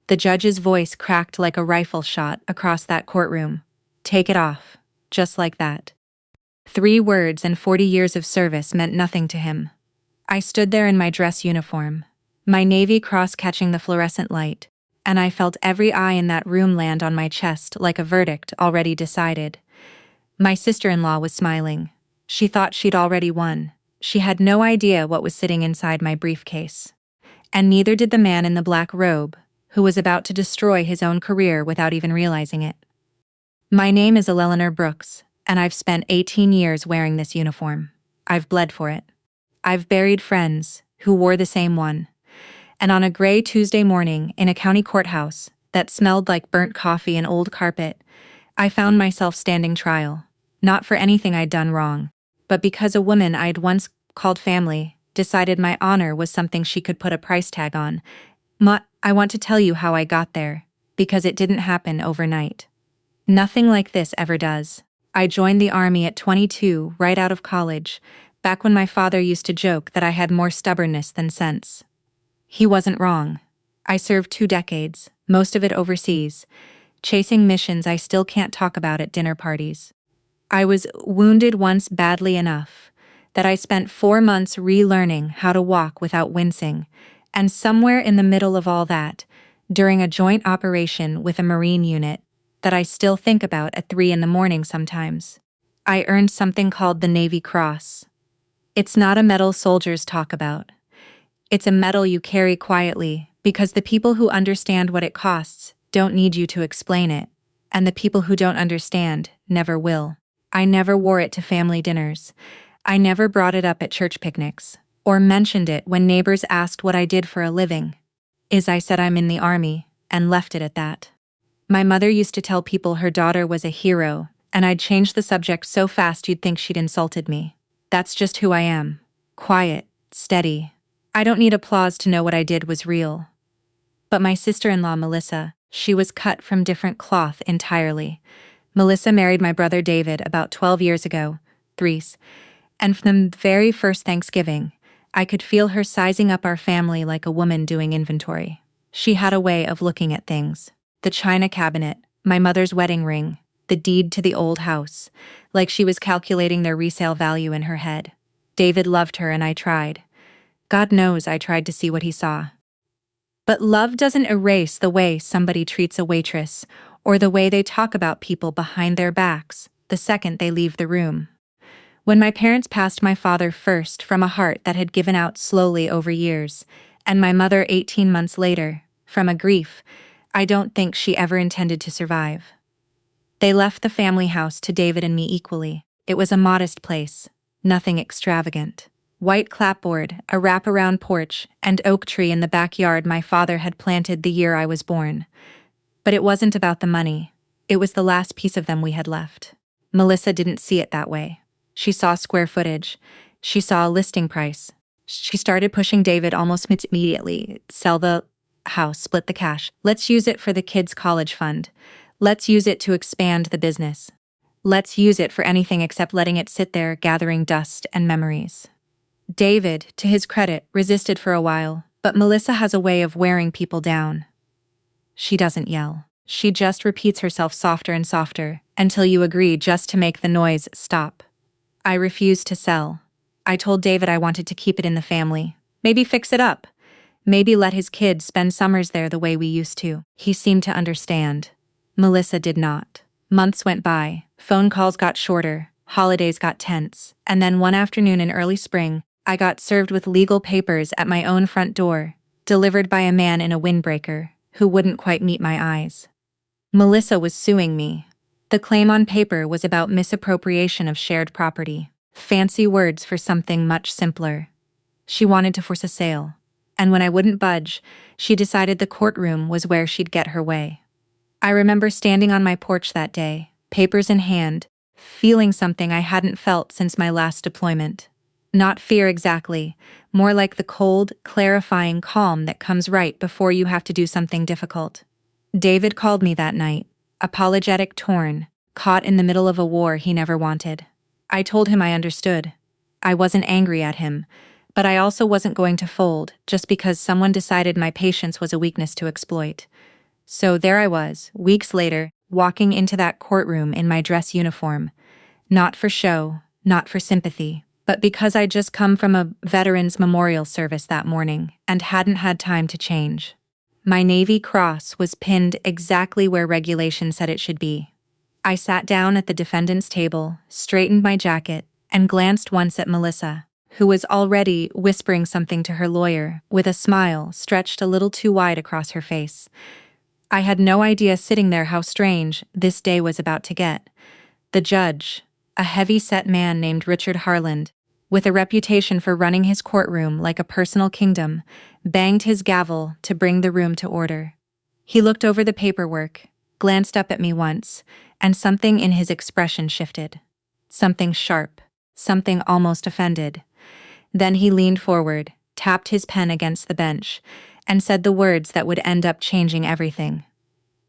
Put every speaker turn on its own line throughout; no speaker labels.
The judge's voice cracked like a rifle shot across that courtroom. "Take it off." Just like that. 3 words and 40 years of service meant nothing to him. I stood there in my dress uniform, my navy cross catching the fluorescent light, and I felt every eye in that room land on my chest like a verdict already decided. My sister-in-law was smiling. She thought she'd already won. She had no idea what was sitting inside my briefcase. And neither did the man in the black robe, who was about to destroy his own career without even realizing it. My name is Elellaner Brooks, and I've spent 18 years wearing this uniform. I've bled for it. I've buried friends who wore the same one. And on a gray Tuesday morning in a county courthouse that smelled like burnt coffee and old carpet, I found myself standing trial. Not for anything I'd done wrong, but because a woman I'd once called family decided my honor was something she could put a price tag on. I want to tell you how I got there, because it didn't happen overnight. Nothing like this ever does. I joined the army at 22, right out of college, back when my father used to joke that I had more stubbornness than sense. He wasn't wrong. I served 2 decades, most of it overseas, chasing missions I still can't talk about at dinner parties. I was wounded once badly enough that I spent 4 months relearning how to walk without wincing, and somewhere in the middle of all that, during a joint operation with a Marine unit that I still think about at 3 in the morning sometimes, I earned something called the Navy Cross. It's not a medal soldiers talk about. It's a medal you carry quietly because the people who understand what it costs don't need you to explain it, and the people who don't understand never will. I never wore it to family dinners. I never brought it up at church picnics, or mentioned it when neighbors asked what I did for a living. I said I'm in the army, and left it at that. My mother used to tell people her daughter was a hero, and I'd change the subject so fast you'd think she'd insulted me. That's just who I am. Quiet, steady. I don't need applause to know what I did was real. But my sister-in-law Melissa, she was cut from different cloth entirely. Melissa married my brother David about 12 years ago, Threes, and from the very first Thanksgiving, I could feel her sizing up our family like a woman doing inventory. She had a way of looking at things. The china cabinet, my mother's wedding ring, the deed to the old house, like she was calculating their resale value in her head. David loved her and I tried. God knows I tried to see what he saw. But love doesn't erase the way somebody treats a waitress, or the way they talk about people behind their backs the second they leave the room. When my parents passed my father first from a heart that had given out slowly over years, and my mother 18 months later, from a grief I don't think she ever intended to survive. They left the family house to David and me equally. It was a modest place, nothing extravagant. White clapboard, a wraparound porch, and oak tree in the backyard my father had planted the year I was born. But it wasn't about the money. It was the last piece of them we had left. Melissa didn't see it that way. She saw square footage. She saw a listing price. She started pushing David almost immediately. Sell the house, split the cash. Let's use it for the kids' college fund. Let's use it to expand the business. Let's use it for anything except letting it sit there gathering dust and memories. David, to his credit, resisted for a while, but Melissa has a way of wearing people down. She doesn't yell. She just repeats herself softer and softer, until you agree just to make the noise stop. I refused to sell. I told David I wanted to keep it in the family. Maybe fix it up. Maybe let his kids spend summers there the way we used to. He seemed to understand. Melissa did not. Months went by, phone calls got shorter, holidays got tense, and then one afternoon in early spring, I got served with legal papers at my own front door, delivered by a man in a windbreaker, who wouldn't quite meet my eyes. Melissa was suing me. The claim on paper was about misappropriation of shared property. Fancy words for something much simpler. She wanted to force a sale, and when I wouldn't budge, she decided the courtroom was where she'd get her way. I remember standing on my porch that day, papers in hand, feeling something I hadn't felt since my last deployment. Not fear exactly, more like the cold, clarifying calm that comes right before you have to do something difficult. David called me that night, apologetic, torn, caught in the middle of a war he never wanted. I told him I understood. I wasn't angry at him, but I also wasn't going to fold just because someone decided my patience was a weakness to exploit. So there I was, weeks later, walking into that courtroom in my dress uniform. Not for show, not for sympathy, but because I'd just come from a veterans memorial service that morning and hadn't had time to change. My Navy cross was pinned exactly where regulation said it should be. I sat down at the defendant's table, straightened my jacket, and glanced once at Melissa, who was already whispering something to her lawyer, with a smile stretched a little too wide across her face. I had no idea sitting there how strange this day was about to get. The judge, a heavy-set man named Richard Harland, with a reputation for running his courtroom like a personal kingdom, banged his gavel to bring the room to order. He looked over the paperwork, glanced up at me once, and something in his expression shifted. Something sharp, something almost offended. Then he leaned forward, tapped his pen against the bench, and said the words that would end up changing everything.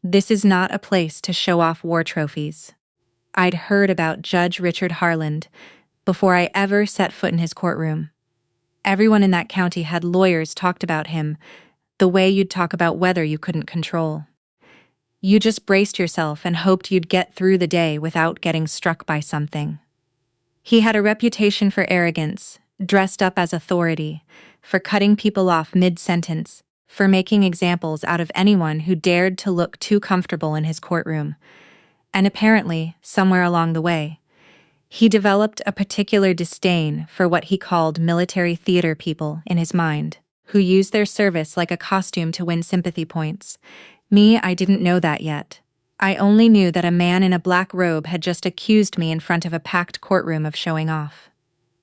"This is not a place to show off war trophies." I'd heard about Judge Richard Harland before I ever set foot in his courtroom. Everyone in that county had lawyers talked about him, the way you'd talk about weather you couldn't control. You just braced yourself and hoped you'd get through the day without getting struck by something. He had a reputation for arrogance, dressed up as authority, for cutting people off mid-sentence, for making examples out of anyone who dared to look too comfortable in his courtroom. And apparently, somewhere along the way, he developed a particular disdain for what he called military theater people in his mind, who used their service like a costume to win sympathy points. Me, I didn't know that yet. I only knew that a man in a black robe had just accused me in front of a packed courtroom of showing off.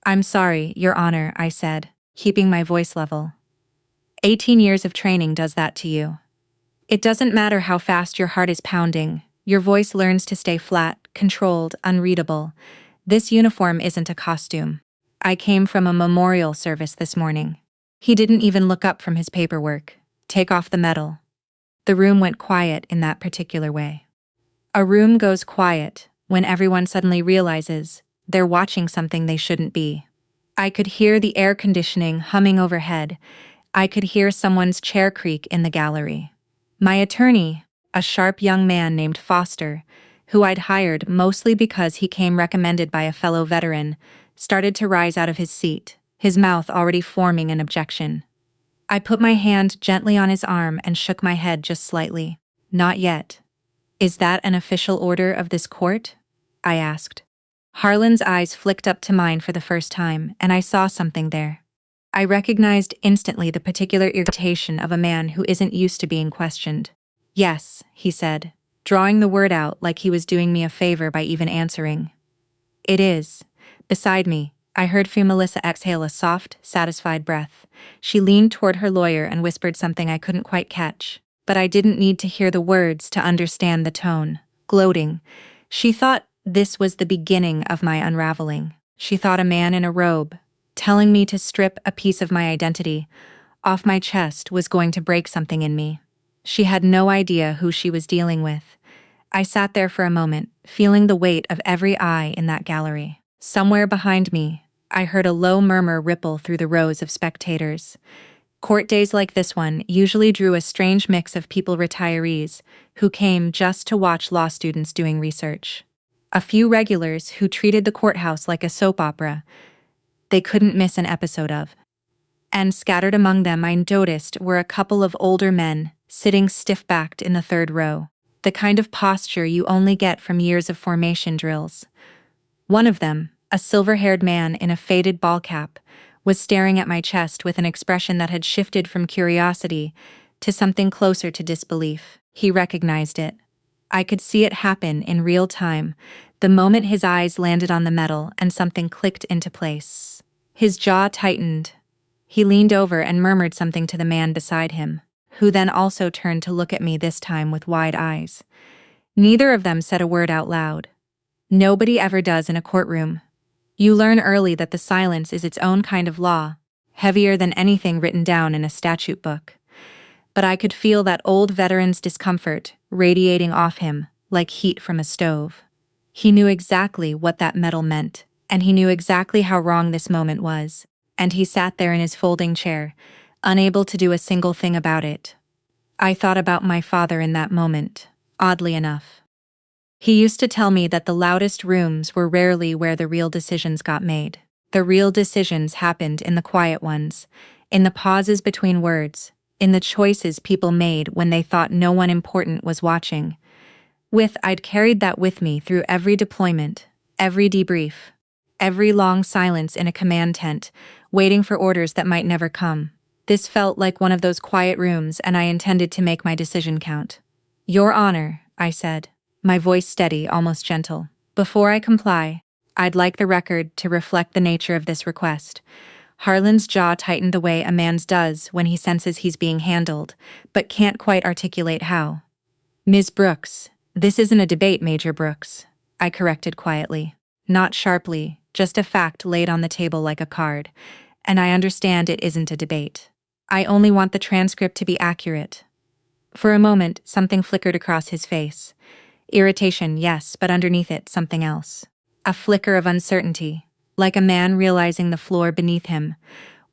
"I'm sorry, Your Honor," I said, keeping my voice level. 18 years of training does that to you. It doesn't matter how fast your heart is pounding, your voice learns to stay flat, controlled, unreadable. This uniform isn't a costume. I came from a memorial service this morning. He didn't even look up from his paperwork. "Take off the medal." The room went quiet in that particular way. A room goes quiet when everyone suddenly realizes they're watching something they shouldn't be. I could hear the air conditioning humming overhead. I could hear someone's chair creak in the gallery. My attorney, a sharp young man named Foster, who I'd hired mostly because he came recommended by a fellow veteran, started to rise out of his seat, his mouth already forming an objection. I put my hand gently on his arm and shook my head just slightly. "Not yet." "Is that an official order of this court?" I asked. Harlan's eyes flicked up to mine for the first time, and I saw something there. I recognized instantly the particular irritation of a man who isn't used to being questioned. "Yes," he said, drawing the word out like he was doing me a favor by even answering. "It is." Beside me, I heard Melissa exhale a soft, satisfied breath. She leaned toward her lawyer and whispered something I couldn't quite catch, but I didn't need to hear the words to understand the tone. Gloating. She thought this was the beginning of my unraveling. She thought a man in a robe, telling me to strip a piece of my identity off my chest, was going to break something in me. She had no idea who she was dealing with. I sat there for a moment, feeling the weight of every eye in that gallery. Somewhere behind me, I heard a low murmur ripple through the rows of spectators. Court days like this one usually drew a strange mix of people, retirees who came just to watch law students doing research, a few regulars who treated the courthouse like a soap opera they couldn't miss an episode of. And scattered among them I noticed were a couple of older men sitting stiff-backed in the third row, the kind of posture you only get from years of formation drills. One of them, a silver-haired man in a faded ball cap, was staring at my chest with an expression that had shifted from curiosity to something closer to disbelief. He recognized it. I could see it happen in real time, the moment his eyes landed on the medal and something clicked into place. His jaw tightened. He leaned over and murmured something to the man beside him, who then also turned to look at me, this time with wide eyes. Neither of them said a word out loud. Nobody ever does in a courtroom. You learn early that the silence is its own kind of law, heavier than anything written down in a statute book. But I could feel that old veteran's discomfort radiating off him like heat from a stove. He knew exactly what that medal meant, and he knew exactly how wrong this moment was, and he sat there in his folding chair, unable to do a single thing about it. I thought about my father in that moment, oddly enough. He used to tell me that the loudest rooms were rarely where the real decisions got made. The real decisions happened in the quiet ones, in the pauses between words, in the choices people made when they thought no one important was watching. I'd carried that with me through every deployment, every debrief, every long silence in a command tent, waiting for orders that might never come. This felt like one of those quiet rooms, and I intended to make my decision count. "Your Honor," I said, my voice steady, almost gentle. "Before I comply, I'd like the record to reflect the nature of this request." Harlan's jaw tightened the way a man's does when he senses he's being handled, but can't quite articulate how. "Ms. Brooks, this isn't a debate, Major Brooks," I corrected quietly. Not sharply, just a fact laid on the table like a card. "And I understand it isn't a debate. I only want the transcript to be accurate." For a moment, something flickered across his face. Irritation, yes, but underneath it, something else. A flicker of uncertainty, like a man realizing the floor beneath him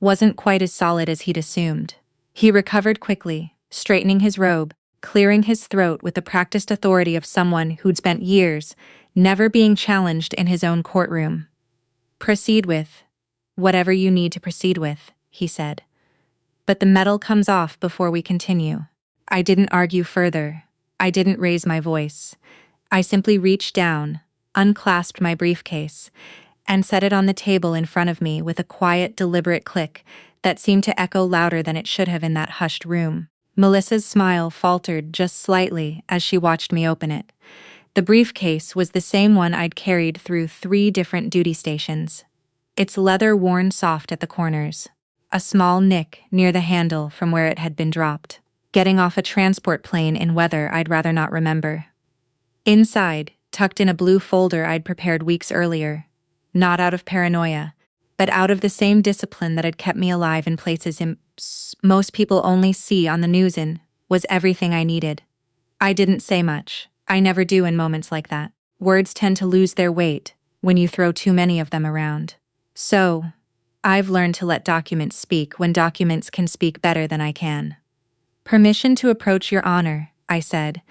wasn't quite as solid as he'd assumed. He recovered quickly, straightening his robe, clearing his throat with the practiced authority of someone who'd spent years never being challenged in his own courtroom. "Proceed with whatever you need to proceed with," he said. "But the medal comes off before we continue." I didn't argue further. I didn't raise my voice. I simply reached down, unclasped my briefcase, and set it on the table in front of me with a quiet, deliberate click that seemed to echo louder than it should have in that hushed room. Melissa's smile faltered just slightly as she watched me open it. The briefcase was the same one I'd carried through 3 different duty stations. Its leather worn soft at the corners, a small nick near the handle from where it had been dropped, getting off a transport plane in weather I'd rather not remember. Inside, tucked in a blue folder I'd prepared weeks earlier, not out of paranoia, but out of the same discipline that had kept me alive in places most people only see on the news was everything I needed. I didn't say much. I never do in moments like that. Words tend to lose their weight when you throw too many of them around. So, I've learned to let documents speak when documents can speak better than I can. "Permission to approach, Your Honor," I said,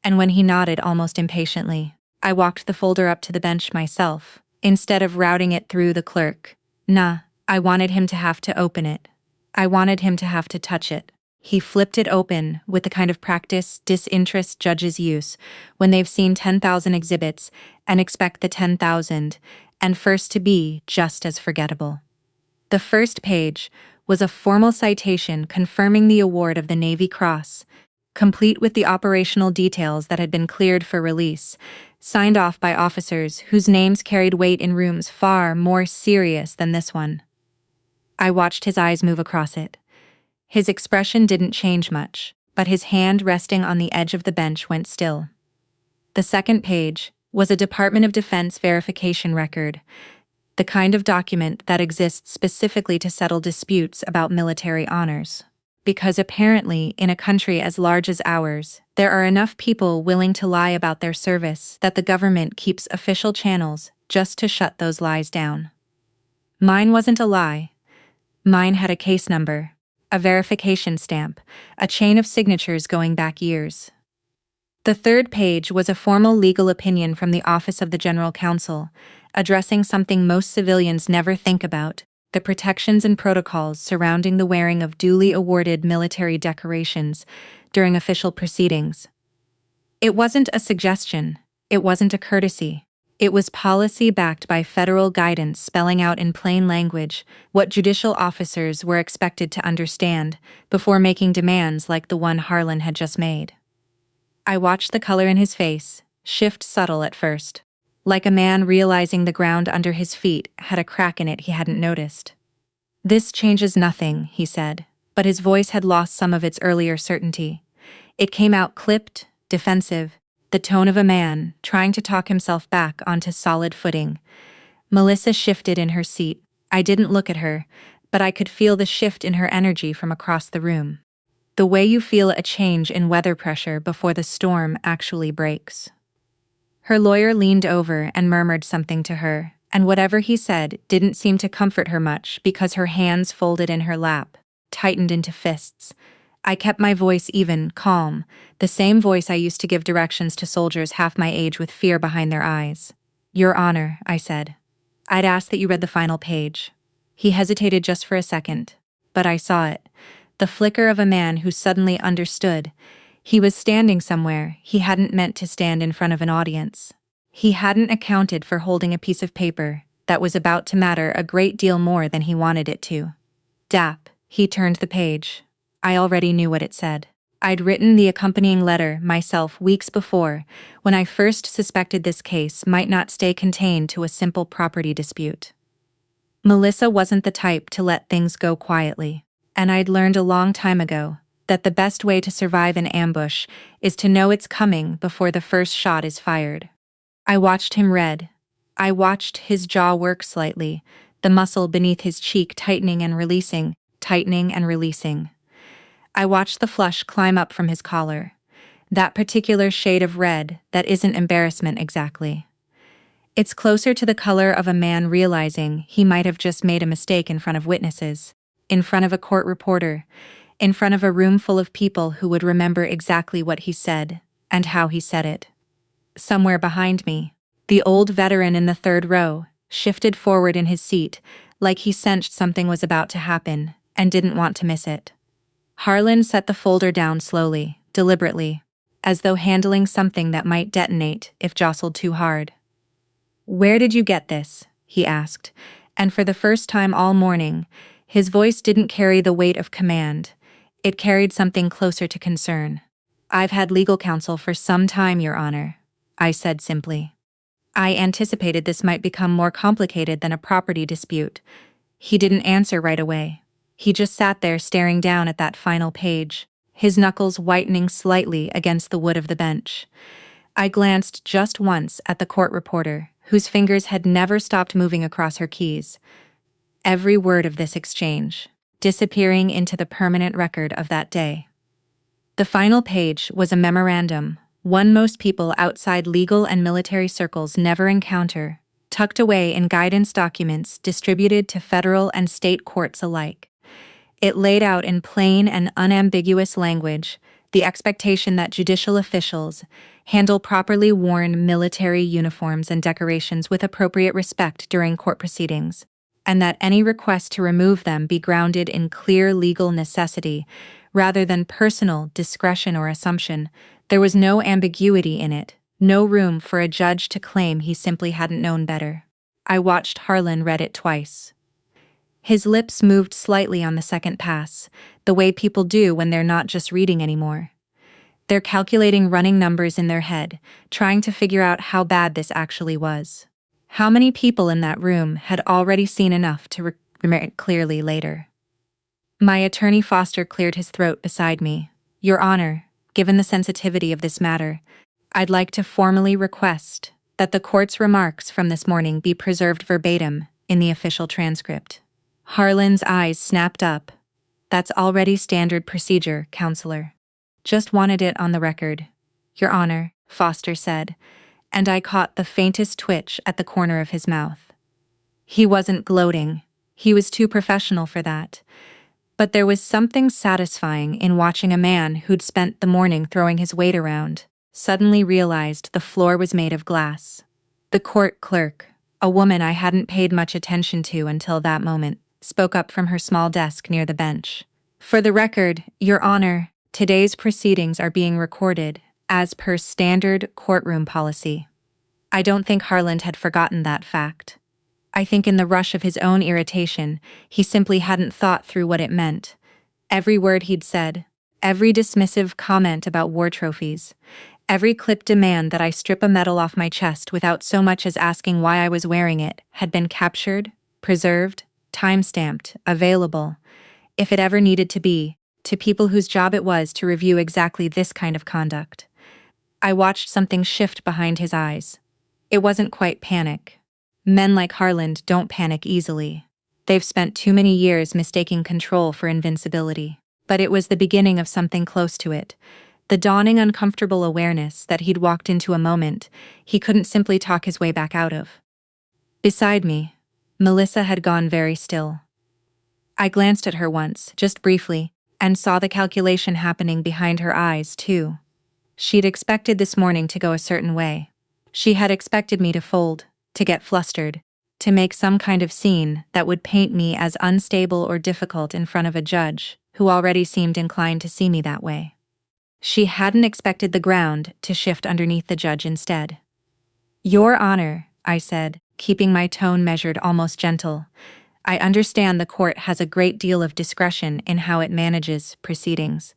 and when he nodded almost impatiently, I walked the folder up to the bench myself, instead of routing it through the clerk. I wanted him to have to open it. I wanted him to have to touch it. He flipped it open with the kind of practice disinterest judges use when they've seen 10,000 exhibits and expect the 10,000 and first to be just as forgettable. The first page was a formal citation confirming the award of the Navy Cross, complete with the operational details that had been cleared for release, signed off by officers whose names carried weight in rooms far more serious than this one. I watched his eyes move across it. His expression didn't change much, but his hand resting on the edge of the bench went still. The second page was a Department of Defense verification record, the kind of document that exists specifically to settle disputes about military honors. Because apparently, in a country as large as ours, there are enough people willing to lie about their service that the government keeps official channels just to shut those lies down. Mine wasn't a lie. Mine had a case number, a verification stamp, a chain of signatures going back years. The third page was a formal legal opinion from the Office of the General Counsel, addressing something most civilians never think about: the protections and protocols surrounding the wearing of duly awarded military decorations during official proceedings. It wasn't a suggestion, it wasn't a courtesy. It was policy backed by federal guidance spelling out in plain language what judicial officers were expected to understand before making demands like the one Harlan had just made. I watched the color in his face shift, subtle at first, like a man realizing the ground under his feet had a crack in it he hadn't noticed. "This changes nothing," he said, but his voice had lost some of its earlier certainty. It came out clipped, defensive, the tone of a man trying to talk himself back onto solid footing. Melissa shifted in her seat. I didn't look at her, but I could feel the shift in her energy from across the room. The way you feel a change in weather pressure before the storm actually breaks. Her lawyer leaned over and murmured something to her, and whatever he said didn't seem to comfort her much because her hands folded in her lap, tightened into fists, I kept my voice even, calm, the same voice I used to give directions to soldiers half my age with fear behind their eyes. "Your Honor," I said. "I'd ask that you read the final page." He hesitated just for a second, but I saw it. The flicker of a man who suddenly understood. He was standing somewhere he hadn't meant to stand in front of an audience. He hadn't accounted for holding a piece of paper that was about to matter a great deal more than he wanted it to. Dap, he turned the page. I already knew what it said. I'd written the accompanying letter myself weeks before, when I first suspected this case might not stay contained to a simple property dispute. Melissa wasn't the type to let things go quietly, and I'd learned a long time ago that the best way to survive an ambush is to know it's coming before the first shot is fired. I watched him read. I watched his jaw work slightly, the muscle beneath his cheek tightening and releasing, tightening and releasing. I watched the flush climb up from his collar. That particular shade of red that isn't embarrassment exactly. It's closer to the color of a man realizing he might have just made a mistake in front of witnesses, in front of a court reporter, in front of a room full of people who would remember exactly what he said and how he said it. Somewhere behind me, the old veteran in the third row shifted forward in his seat like he sensed something was about to happen and didn't want to miss it. Harlan set the folder down slowly, deliberately, as though handling something that might detonate if jostled too hard. "Where did you get this?" he asked, and for the first time all morning, his voice didn't carry the weight of command. It carried something closer to concern. "I've had legal counsel for some time, Your Honor," I said simply. I anticipated this might become more complicated than a property dispute. He didn't answer right away. He just sat there staring down at that final page, his knuckles whitening slightly against the wood of the bench. I glanced just once at the court reporter, whose fingers had never stopped moving across her keys. Every word of this exchange, disappearing into the permanent record of that day. The final page was a memorandum, one most people outside legal and military circles never encounter, tucked away in guidance documents distributed to federal and state courts alike. It laid out in plain and unambiguous language the expectation that judicial officials handle properly worn military uniforms and decorations with appropriate respect during court proceedings, and that any request to remove them be grounded in clear legal necessity rather than personal discretion or assumption. There was no ambiguity in it, no room for a judge to claim he simply hadn't known better. I watched Harlan read it twice. His lips moved slightly on the second pass, the way people do when they're not just reading anymore. They're calculating running numbers in their head, trying to figure out how bad this actually was. How many people in that room had already seen enough to remember it clearly later? My attorney Foster cleared his throat beside me. "Your Honor, given the sensitivity of this matter, I'd like to formally request that the court's remarks from this morning be preserved verbatim in the official transcript." Harlan's eyes snapped up. "That's already standard procedure, Counselor. Just wanted it on the record." "Your Honor," Foster said, and I caught the faintest twitch at the corner of his mouth. He wasn't gloating. He was too professional for that. But there was something satisfying in watching a man who'd spent the morning throwing his weight around suddenly realized the floor was made of glass. The court clerk, a woman I hadn't paid much attention to until that moment, spoke up from her small desk near the bench. "For the record, Your Honor, today's proceedings are being recorded as per standard courtroom policy." I don't think Harlan had forgotten that fact. I think in the rush of his own irritation, he simply hadn't thought through what it meant. Every word he'd said, every dismissive comment about war trophies, every clipped demand that I strip a medal off my chest without so much as asking why I was wearing it had been captured, preserved, time-stamped, available, if it ever needed to be, to people whose job it was to review exactly this kind of conduct. I watched something shift behind his eyes. It wasn't quite panic. Men like Harlan don't panic easily. They've spent too many years mistaking control for invincibility. But it was the beginning of something close to it. The dawning uncomfortable awareness that he'd walked into a moment he couldn't simply talk his way back out of. Beside me, Melissa had gone very still. I glanced at her once, just briefly, and saw the calculation happening behind her eyes, too. She'd expected this morning to go a certain way. She had expected me to fold, to get flustered, to make some kind of scene that would paint me as unstable or difficult in front of a judge who already seemed inclined to see me that way. She hadn't expected the ground to shift underneath the judge instead. "Your Honor," I said, keeping my tone measured, almost gentle, "I understand the court has a great deal of discretion in how it manages proceedings.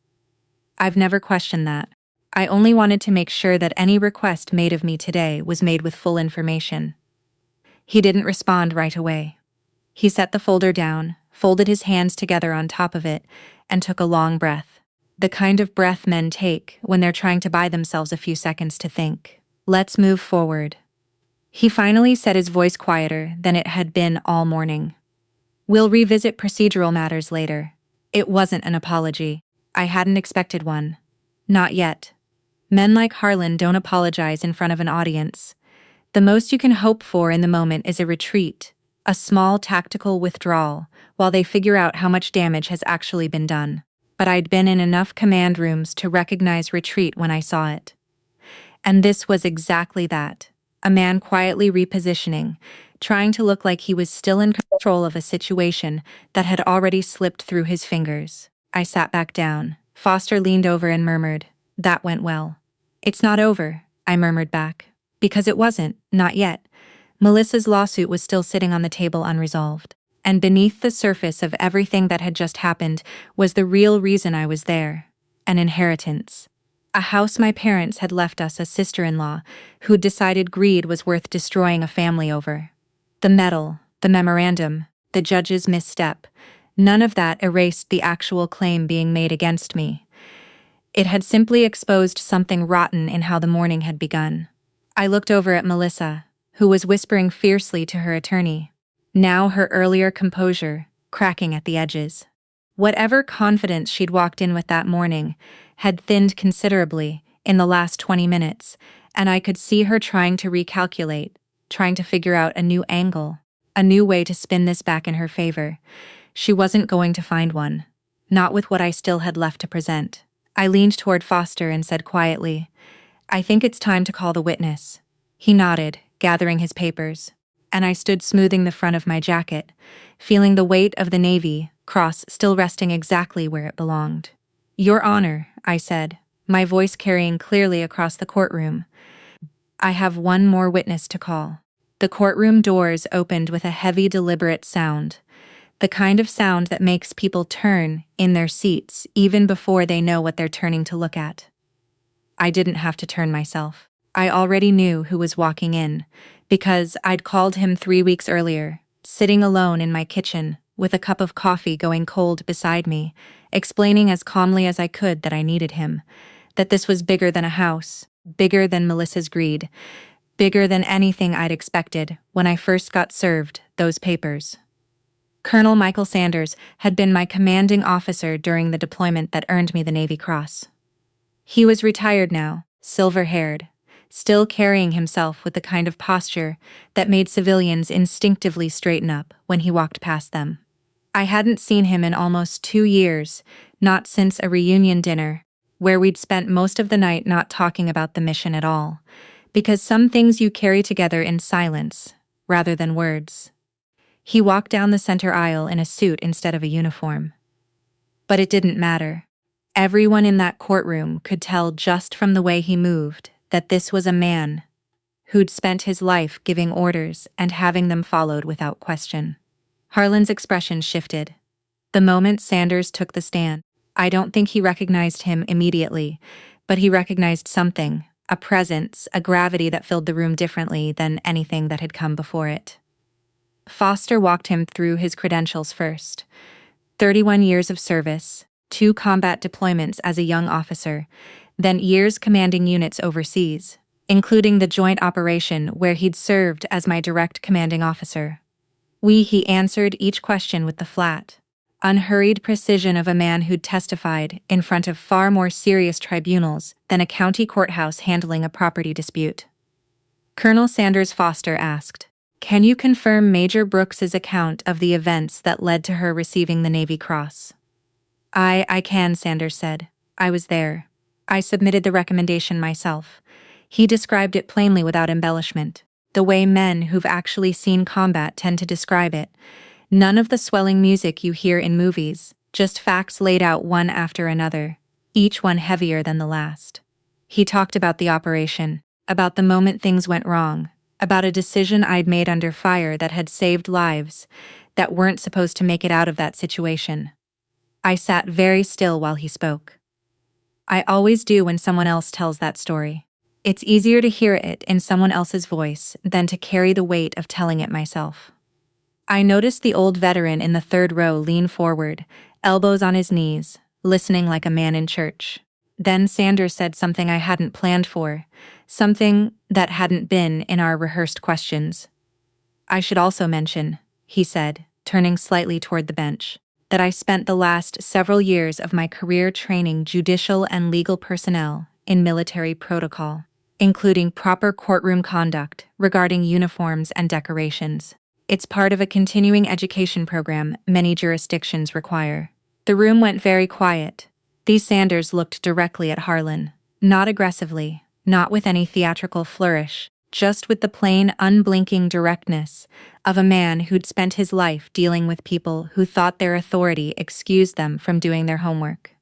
I've never questioned that. I only wanted to make sure that any request made of me today was made with full information." He didn't respond right away. He set the folder down, folded his hands together on top of it, and took a long breath. The kind of breath men take when they're trying to buy themselves a few seconds to think. "Let's move forward." He finally said, his voice quieter than it had been all morning. "We'll revisit procedural matters later." It wasn't an apology. I hadn't expected one. Not yet. Men like Harlan don't apologize in front of an audience. The most you can hope for in the moment is a retreat, a small tactical withdrawal, while they figure out how much damage has actually been done. But I'd been in enough command rooms to recognize retreat when I saw it. And this was exactly that. A man quietly repositioning, trying to look like he was still in control of a situation that had already slipped through his fingers. I sat back down. Foster leaned over and murmured, "That went well." "It's not over," I murmured back. Because it wasn't, not yet. Melissa's lawsuit was still sitting on the table unresolved. And beneath the surface of everything that had just happened was the real reason I was there. An inheritance. A house my parents had left us, a sister-in-law who'd decided greed was worth destroying a family over. The medal, the memorandum, the judge's misstep, none of that erased the actual claim being made against me. It had simply exposed something rotten in how the morning had begun. I looked over at Melissa, who was whispering fiercely to her attorney. Now her earlier composure, cracking at the edges. Whatever confidence she'd walked in with that morning had thinned considerably in the last 20 minutes, and I could see her trying to recalculate, trying to figure out a new angle, a new way to spin this back in her favor. She wasn't going to find one. Not with what I still had left to present. I leaned toward Foster and said quietly, "I think it's time to call the witness." He nodded, gathering his papers, and I stood smoothing the front of my jacket, feeling the weight of the Navy cross still resting exactly where it belonged. "Your Honor," I said, my voice carrying clearly across the courtroom, "I have one more witness to call." The courtroom doors opened with a heavy, deliberate sound, the kind of sound that makes people turn in their seats even before they know what they're turning to look at. I didn't have to turn myself. I already knew who was walking in, because I'd called him 3 weeks earlier, sitting alone in my kitchen, with a cup of coffee going cold beside me, explaining as calmly as I could that I needed him, that this was bigger than a house, bigger than Melissa's greed, bigger than anything I'd expected when I first got served those papers. Colonel Michael Sanders had been my commanding officer during the deployment that earned me the Navy Cross. He was retired now, silver-haired, still carrying himself with the kind of posture that made civilians instinctively straighten up when he walked past them. I hadn't seen him in almost 2 years, not since a reunion dinner, where we'd spent most of the night not talking about the mission at all, because some things you carry together in silence, rather than words. He walked down the center aisle in a suit instead of a uniform. But it didn't matter. Everyone in that courtroom could tell just from the way he moved that this was a man who'd spent his life giving orders and having them followed without question. Harlan's expression shifted. The moment Sanders took the stand, I don't think he recognized him immediately, but he recognized something, a presence, a gravity that filled the room differently than anything that had come before it. Foster walked him through his credentials first. 31 years of service, 2 combat deployments as a young officer, then years commanding units overseas, including the joint operation where he'd served as my direct commanding officer. He answered each question with the flat, unhurried precision of a man who'd testified in front of far more serious tribunals than a county courthouse handling a property dispute. Colonel Sanders Foster asked, "Can you confirm Major Brooks's account of the events that led to her receiving the Navy Cross?" I can, Sanders said. I was there. I submitted the recommendation myself. He described it plainly without embellishment, the way men who've actually seen combat tend to describe it. None of the swelling music you hear in movies, just facts laid out one after another, each one heavier than the last. He talked about the operation, about the moment things went wrong, about a decision I'd made under fire that had saved lives that weren't supposed to make it out of that situation. I sat very still while he spoke. I always do when someone else tells that story. It's easier to hear it in someone else's voice than to carry the weight of telling it myself. I noticed the old veteran in the third row lean forward, elbows on his knees, listening like a man in church. Then Sanders said something I hadn't planned for, something that hadn't been in our rehearsed questions. I should also mention, he said, turning slightly toward the bench, that I spent the last several years of my career training judicial and legal personnel in military protocol, including proper courtroom conduct regarding uniforms and decorations. It's part of a continuing education program many jurisdictions require. The room went very quiet. These Sanders looked directly at Harlan, not aggressively, not with any theatrical flourish, just with the plain, unblinking directness of a man who'd spent his life dealing with people who thought their authority excused them from doing their homework.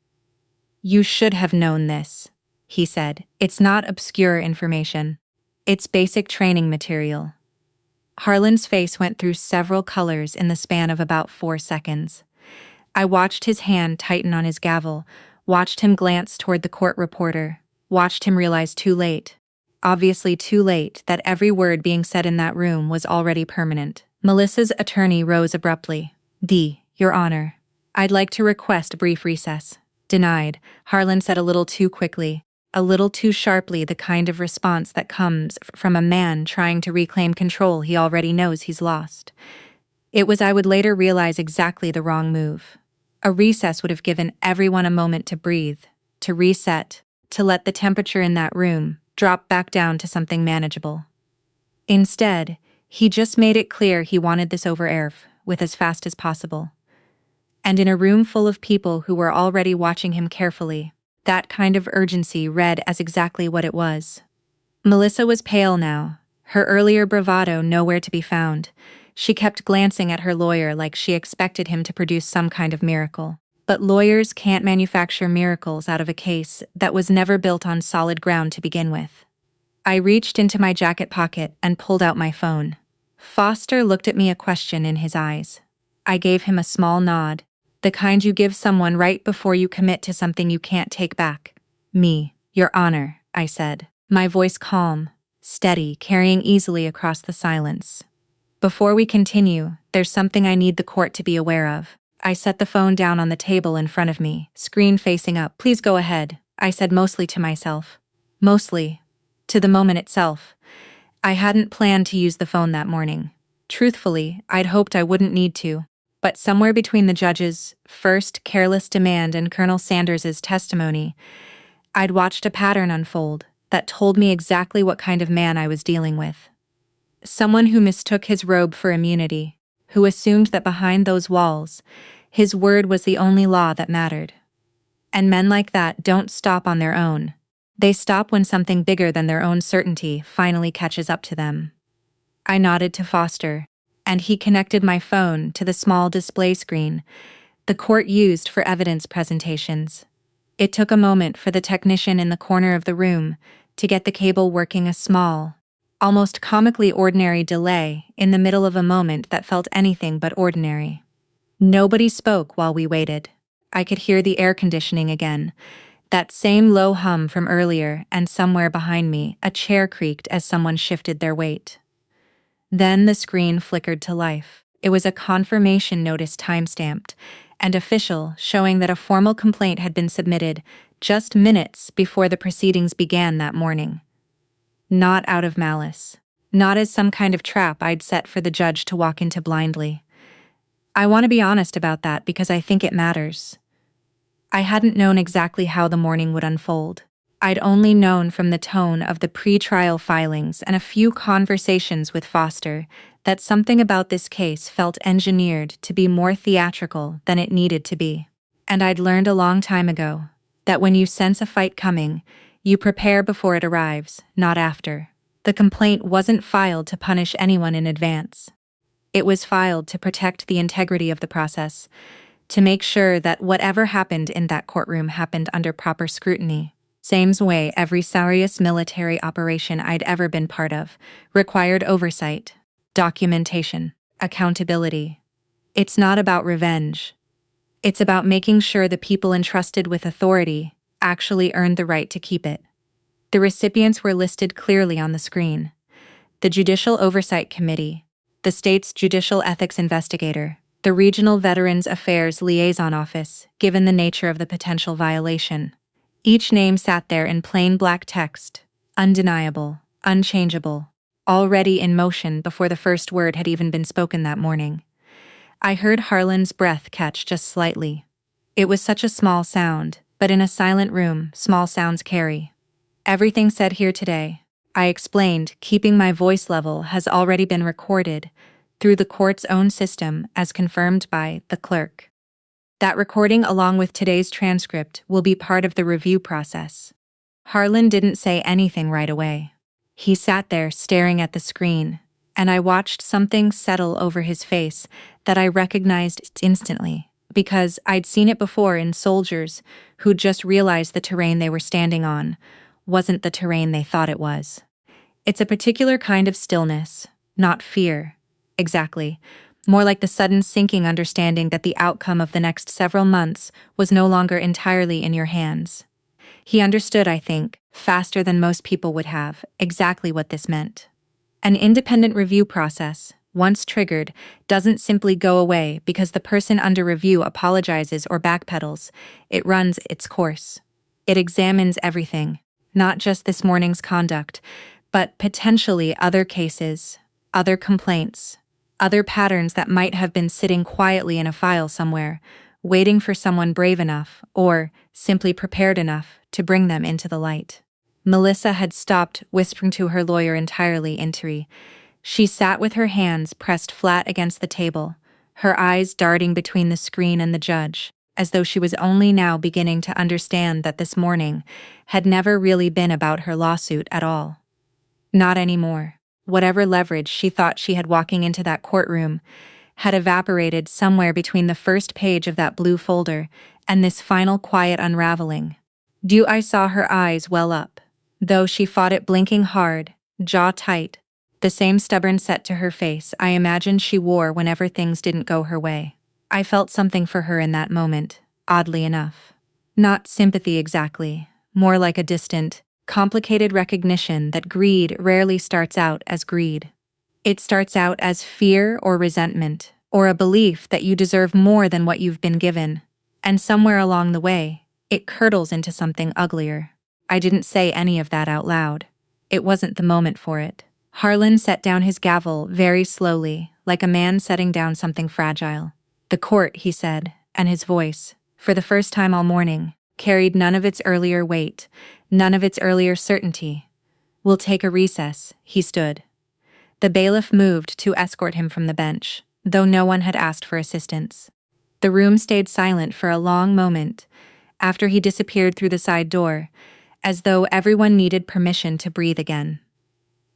You should have known this, he said. It's not obscure information. It's basic training material. Harlan's face went through several colors in the span of about 4 seconds. I watched his hand tighten on his gavel, watched him glance toward the court reporter, watched him realize too late, obviously too late, that every word being said in that room was already permanent. Melissa's attorney rose abruptly. Your Honor, I'd like to request a brief recess. Denied, Harlan said a little too quickly, a little too sharply, the kind of response that comes from a man trying to reclaim control he already knows he's lost. It was, I would later realize, exactly the wrong move. A recess would have given everyone a moment to breathe, to reset, to let the temperature in that room drop back down to something manageable. Instead, he just made it clear he wanted this over with as fast as possible. And in a room full of people who were already watching him carefully, that kind of urgency read as exactly what it was. Melissa was pale now, her earlier bravado nowhere to be found. She kept glancing at her lawyer like she expected him to produce some kind of miracle. But lawyers can't manufacture miracles out of a case that was never built on solid ground to begin with. I reached into my jacket pocket and pulled out my phone. Foster looked at me, a question in his eyes. I gave him a small nod, the kind you give someone right before you commit to something you can't take back. Your Honor, I said, my voice calm, steady, carrying easily across the silence. Before we continue, there's something I need the court to be aware of. I set the phone down on the table in front of me, screen facing up. Please go ahead, I said, mostly to myself. Mostly to the moment itself. I hadn't planned to use the phone that morning. Truthfully, I'd hoped I wouldn't need to. But somewhere between the judge's first careless demand and Colonel Sanders's testimony, I'd watched a pattern unfold that told me exactly what kind of man I was dealing with. Someone who mistook his robe for immunity, who assumed that behind those walls, his word was the only law that mattered. And men like that don't stop on their own. They stop when something bigger than their own certainty finally catches up to them. I nodded to Foster, and he connected my phone to the small display screen the court used for evidence presentations. It took a moment for the technician in the corner of the room to get the cable working, a small, almost comically ordinary delay in the middle of a moment that felt anything but ordinary. Nobody spoke while we waited. I could hear the air conditioning again, that same low hum from earlier, and somewhere behind me, a chair creaked as someone shifted their weight. Then the screen flickered to life. It was a confirmation notice, time-stamped and official, showing that a formal complaint had been submitted just minutes before the proceedings began that morning. Not out of malice. Not as some kind of trap I'd set for the judge to walk into blindly. I want to be honest about that because I think it matters. I hadn't known exactly how the morning would unfold. I'd only known from the tone of the pre-trial filings and a few conversations with Foster that something about this case felt engineered to be more theatrical than it needed to be. And I'd learned a long time ago that when you sense a fight coming, you prepare before it arrives, not after. The complaint wasn't filed to punish anyone in advance. It was filed to protect the integrity of the process, to make sure that whatever happened in that courtroom happened under proper scrutiny. Same way every serious military operation I'd ever been part of required oversight, documentation, accountability. It's not about revenge. It's about making sure the people entrusted with authority actually earned the right to keep it. The recipients were listed clearly on the screen. The Judicial Oversight Committee, the state's Judicial Ethics Investigator, the Regional Veterans Affairs Liaison Office, given the nature of the potential violation. Each name sat there in plain black text, undeniable, unchangeable, already in motion before the first word had even been spoken that morning. I heard Harlan's breath catch just slightly. It was such a small sound, but in a silent room, small sounds carry. Everything said here today, I explained, keeping my voice level, has already been recorded through the court's own system as confirmed by the clerk. That recording, along with today's transcript, will be part of the review process. Harlan didn't say anything right away. He sat there staring at the screen, and I watched something settle over his face that I recognized instantly, because I'd seen it before in soldiers who'd just realized the terrain they were standing on wasn't the terrain they thought it was. It's a particular kind of stillness, not fear, exactly, more like the sudden sinking understanding that the outcome of the next several months was no longer entirely in your hands. He understood, I think, faster than most people would have, exactly what this meant. An independent review process, once triggered, doesn't simply go away because the person under review apologizes or backpedals. It runs its course. It examines everything, not just this morning's conduct, but potentially other cases, other complaints, other patterns that might have been sitting quietly in a file somewhere, waiting for someone brave enough, or simply prepared enough, to bring them into the light. Melissa had stopped whispering to her lawyer entirely. She sat with her hands pressed flat against the table, her eyes darting between the screen and the judge, as though she was only now beginning to understand that this morning had never really been about her lawsuit at all. Not anymore. Whatever leverage she thought she had walking into that courtroom had evaporated somewhere between the first page of that blue folder and this final quiet unraveling. I saw her eyes well up, though she fought it, blinking hard, jaw tight, the same stubborn set to her face I imagined she wore whenever things didn't go her way. I felt something for her in that moment, oddly enough. Not sympathy exactly, more like a distant, complicated recognition that greed rarely starts out as greed. It starts out as fear or resentment, or a belief that you deserve more than what you've been given, and somewhere along the way, it curdles into something uglier. I didn't say any of that out loud. It wasn't the moment for it. Harlan set down his gavel very slowly, like a man setting down something fragile. The court, he said, and his voice, for the first time all morning, carried none of its earlier weight, none of its earlier certainty. We'll take a recess, he stood. The bailiff moved to escort him from the bench, though no one had asked for assistance. The room stayed silent for a long moment, after he disappeared through the side door, as though everyone needed permission to breathe again.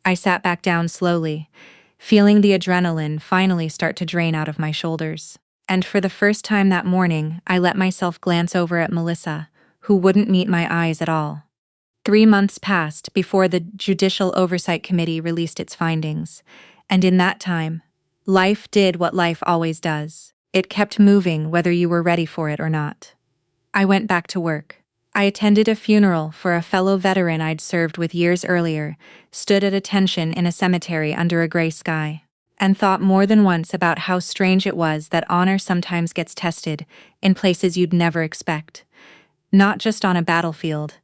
I sat back down slowly, feeling the adrenaline finally start to drain out of my shoulders. And for the first time that morning, I let myself glance over at Melissa, who wouldn't meet my eyes at all. 3 months passed before the Judicial Oversight Committee released its findings, and in that time, life did what life always does. It kept moving whether you were ready for it or not. I went back to work. I attended a funeral for a fellow veteran I'd served with years earlier, stood at attention in a cemetery under a gray sky, and thought more than once about how strange it was that honor sometimes gets tested in places you'd never expect. Not just on a battlefield,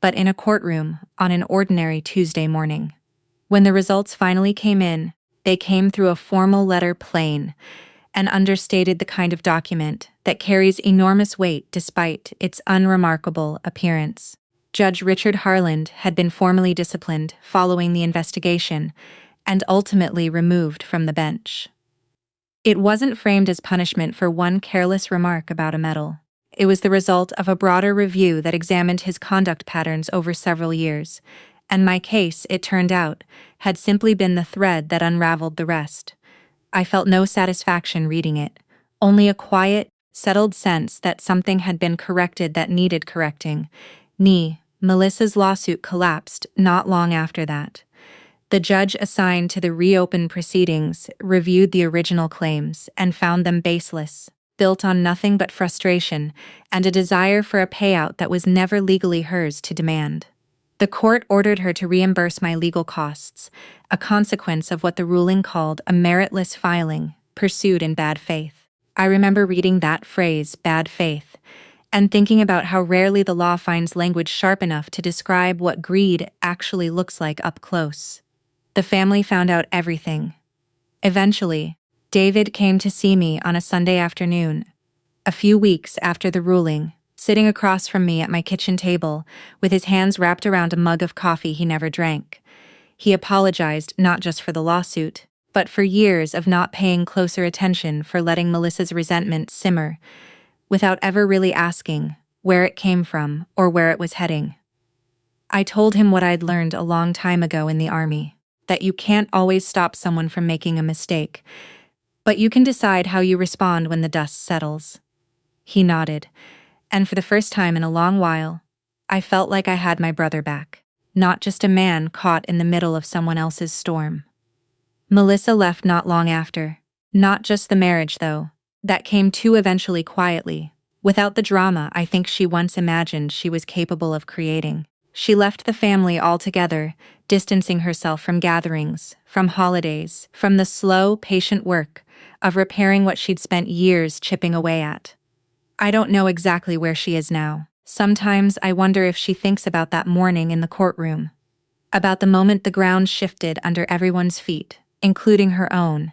but in a courtroom on an ordinary Tuesday morning. When the results finally came in, they came through a formal letter, plain and understated, the kind of document that carries enormous weight despite its unremarkable appearance. Judge Richard Harland had been formally disciplined following the investigation and ultimately removed from the bench. It wasn't framed as punishment for one careless remark about a medal. It was the result of a broader review that examined his conduct patterns over several years, and my case, it turned out, had simply been the thread that unraveled the rest. I felt no satisfaction reading it, only a quiet, settled sense that something had been corrected that needed correcting. Melissa's lawsuit collapsed not long after that. The judge assigned to the reopened proceedings reviewed the original claims and found them baseless, built on nothing but frustration and a desire for a payout that was never legally hers to demand. The court ordered her to reimburse my legal costs, a consequence of what the ruling called a meritless filing, pursued in bad faith. I remember reading that phrase, bad faith, and thinking about how rarely the law finds language sharp enough to describe what greed actually looks like up close. The family found out everything. Eventually, David came to see me on a Sunday afternoon, a few weeks after the ruling, sitting across from me at my kitchen table, with his hands wrapped around a mug of coffee he never drank. He apologized not just for the lawsuit, but for years of not paying closer attention, for letting Melissa's resentment simmer, without ever really asking where it came from or where it was heading. I told him what I'd learned a long time ago in the Army, that you can't always stop someone from making a mistake, but you can decide how you respond when the dust settles. He nodded, and for the first time in a long while, I felt like I had my brother back, not just a man caught in the middle of someone else's storm. Melissa left not long after. Not just the marriage, though. That came too eventually, quietly, without the drama I think she once imagined she was capable of creating. She left the family altogether, distancing herself from gatherings, from holidays, from the slow, patient work of repairing what she'd spent years chipping away at. I don't know exactly where she is now. Sometimes I wonder if she thinks about that morning in the courtroom, about the moment the ground shifted under everyone's feet, including her own.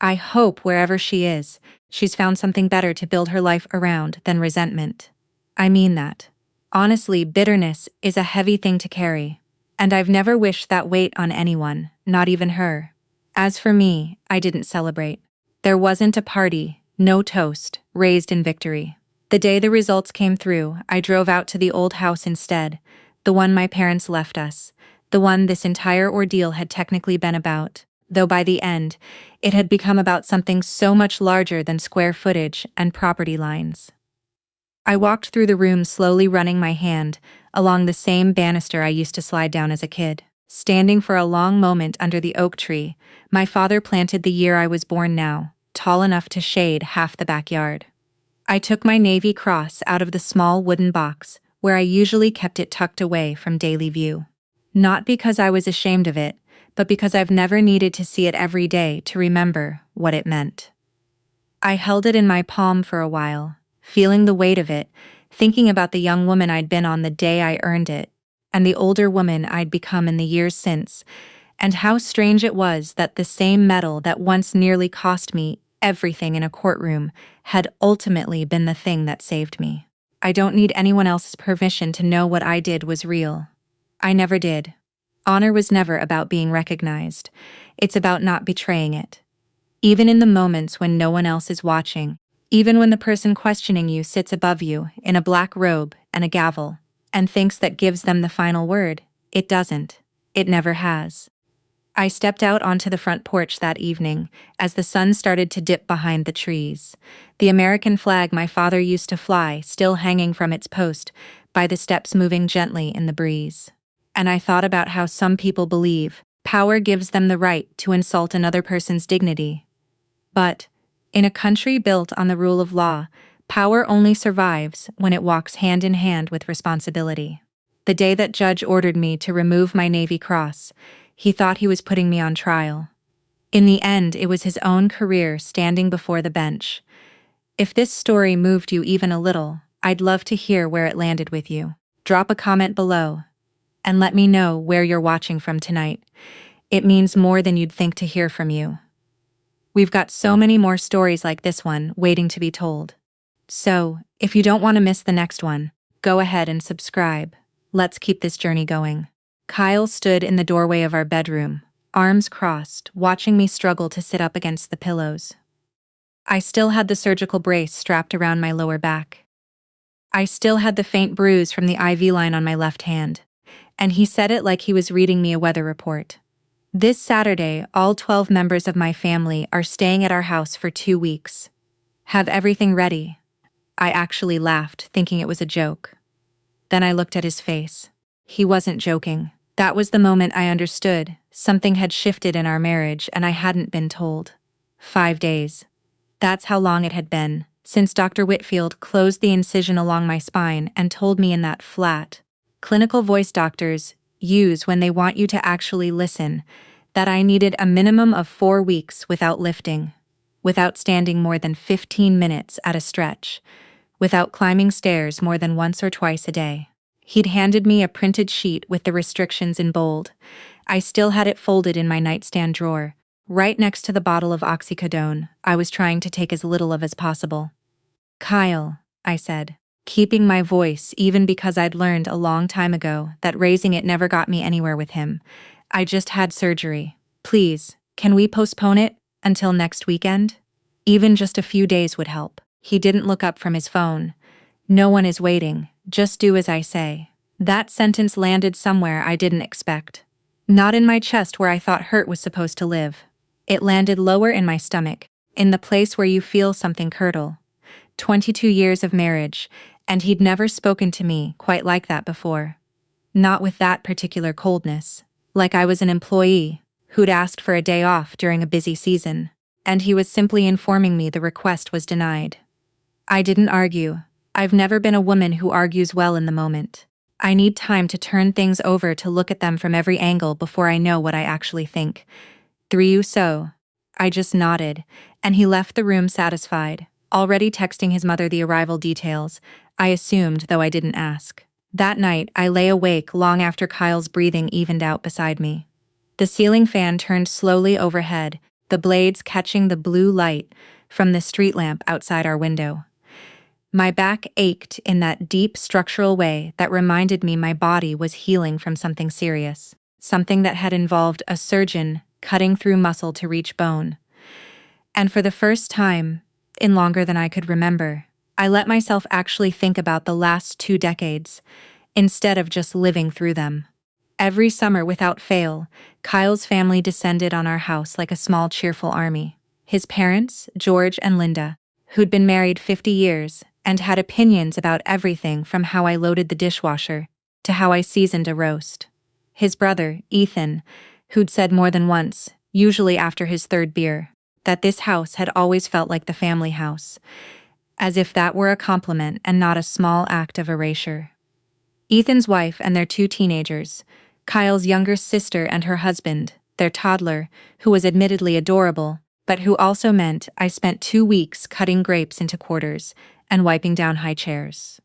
I hope wherever she is, she's found something better to build her life around than resentment. I mean that. Honestly, bitterness is a heavy thing to carry, and I've never wished that weight on anyone, not even her. As for me, I didn't celebrate. There wasn't a party, no toast, raised in victory. The day the results came through, I drove out to the old house instead, the one my parents left us, the one this entire ordeal had technically been about, though by the end, it had become about something so much larger than square footage and property lines. I walked through the room, slowly running my hand along the same banister I used to slide down as a kid. Standing for a long moment under the oak tree my father planted the year I was born now, tall enough to shade half the backyard. I took my navy cross out of the small wooden box where I usually kept it tucked away from daily view. Not because I was ashamed of it, but because I've never needed to see it every day to remember what it meant. I held it in my palm for a while, feeling the weight of it, thinking about the young woman I'd been on the day I earned it, and the older woman I'd become in the years since, and how strange it was that the same metal that once nearly cost me everything in a courtroom had ultimately been the thing that saved me. I don't need anyone else's permission to know what I did was real. I never did. Honor was never about being recognized. It's about not betraying it. Even in the moments when no one else is watching, even when the person questioning you sits above you in a black robe and a gavel, and thinks that gives them the final word, it doesn't. It never has. I stepped out onto the front porch that evening as the sun started to dip behind the trees, the American flag my father used to fly still hanging from its post by the steps moving gently in the breeze. And I thought about how some people believe power gives them the right to insult another person's dignity. But, in a country built on the rule of law, power only survives when it walks hand in hand with responsibility. The day that judge ordered me to remove my Navy Cross, he thought he was putting me on trial. In the end, it was his own career standing before the bench. If this story moved you even a little, I'd love to hear where it landed with you. Drop a comment below, and let me know where you're watching from tonight. It means more than you'd think to hear from you. We've got so many more stories like this one waiting to be told. So, if you don't want to miss the next one, go ahead and subscribe. Let's keep this journey going. Kyle stood in the doorway of our bedroom, arms crossed, watching me struggle to sit up against the pillows. I still had the surgical brace strapped around my lower back. I still had the faint bruise from the IV line on my left hand, and he said it like he was reading me a weather report. This Saturday, all 12 members of my family are staying at our house for 2 weeks. Have everything ready. I actually laughed, thinking it was a joke. Then I looked at his face. He wasn't joking. That was the moment I understood. Something had shifted in our marriage and I hadn't been told. 5 days. That's how long it had been, since Dr. Whitfield closed the incision along my spine and told me in that flat, clinical voice doctors use when they want you to actually listen, that I needed a minimum of 4 weeks without lifting, without standing more than 15 minutes at a stretch, without climbing stairs more than once or twice a day. He'd handed me a printed sheet with the restrictions in bold. I still had it folded in my nightstand drawer, right next to the bottle of oxycodone I was trying to take as little of as possible. "Kyle," I said, keeping my voice even because I'd learned a long time ago that raising it never got me anywhere with him. "I just had surgery. Please, can we postpone it until next weekend? Even just a few days would help." He didn't look up from his phone. "No one is waiting. Just do as I say." That sentence landed somewhere I didn't expect. Not in my chest where I thought hurt was supposed to live. It landed lower in my stomach, in the place where you feel something curdle. 22 years of marriage, and he'd never spoken to me quite like that before. Not with that particular coldness. Like I was an employee who'd asked for a day off during a busy season, and he was simply informing me the request was denied. I didn't argue. I've never been a woman who argues well in the moment. I need time to turn things over to look at them from every angle before I know what I actually think. "Through so." I just nodded, and he left the room satisfied, already texting his mother the arrival details. I assumed, though I didn't ask. That night, I lay awake long after Kyle's breathing evened out beside me. The ceiling fan turned slowly overhead, the blades catching the blue light from the street lamp outside our window. My back ached in that deep structural way that reminded me my body was healing from something serious, something that had involved a surgeon cutting through muscle to reach bone. And for the first time, in longer than I could remember, I let myself actually think about the last 2 decades, instead of just living through them. Every summer without fail, Kyle's family descended on our house like a small cheerful army. His parents, George and Linda, who'd been married 50 years, and had opinions about everything from how I loaded the dishwasher to how I seasoned a roast. His brother, Ethan, who'd said more than once, usually after his 3rd beer, that this house had always felt like the family house, as if that were a compliment and not a small act of erasure. Ethan's wife and their 2 teenagers, Kyle's younger sister and her husband, their toddler, who was admittedly adorable, but who also meant I spent 2 weeks cutting grapes into quarters and wiping down high chairs.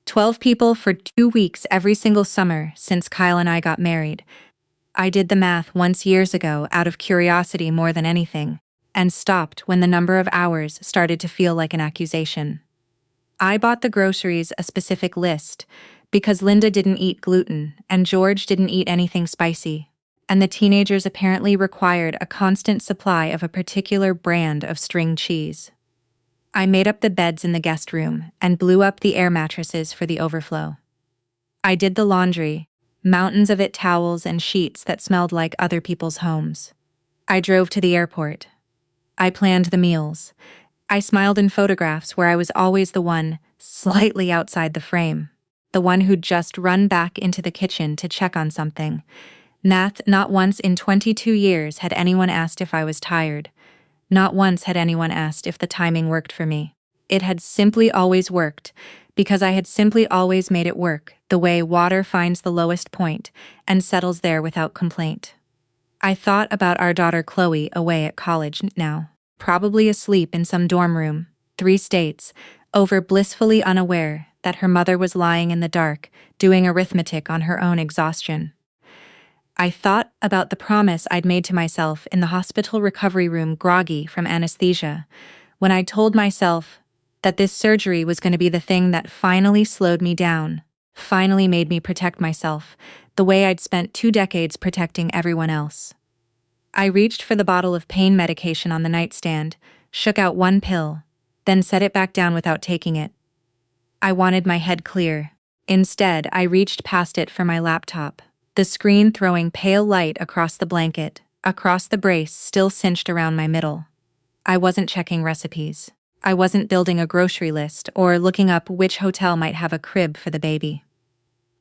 12 people for 2 weeks every single summer since Kyle and I got married. I did the math once years ago out of curiosity more than anything, and stopped when the number of hours started to feel like an accusation. I bought the groceries a specific list, because Linda didn't eat gluten and George didn't eat anything spicy, and the teenagers apparently required a constant supply of a particular brand of string cheese. I made up the beds in the guest room and blew up the air mattresses for the overflow. I did the laundry, mountains of it, towels and sheets that smelled like other people's homes. I drove to the airport. I planned the meals. I smiled in photographs where I was always the one slightly outside the frame, the one who'd just run back into the kitchen to check on something. Not once in 22 years had anyone asked if I was tired. Not once had anyone asked if the timing worked for me. It had simply always worked, because I had simply always made it work, the way water finds the lowest point and settles there without complaint. I thought about our daughter Chloe away at college now, probably asleep in some dorm room, 3 states, over blissfully unaware that her mother was lying in the dark, doing arithmetic on her own exhaustion. I thought about the promise I'd made to myself in the hospital recovery room, groggy from anesthesia, when I told myself that this surgery was going to be the thing that finally slowed me down, finally made me protect myself, the way I'd spent 2 decades protecting everyone else. I reached for the bottle of pain medication on the nightstand, shook out 1 pill, then set it back down without taking it. I wanted my head clear. Instead, I reached past it for my laptop, the screen throwing pale light across the blanket, across the brace still cinched around my middle. I wasn't checking recipes. I wasn't building a grocery list or looking up which hotel might have a crib for the baby.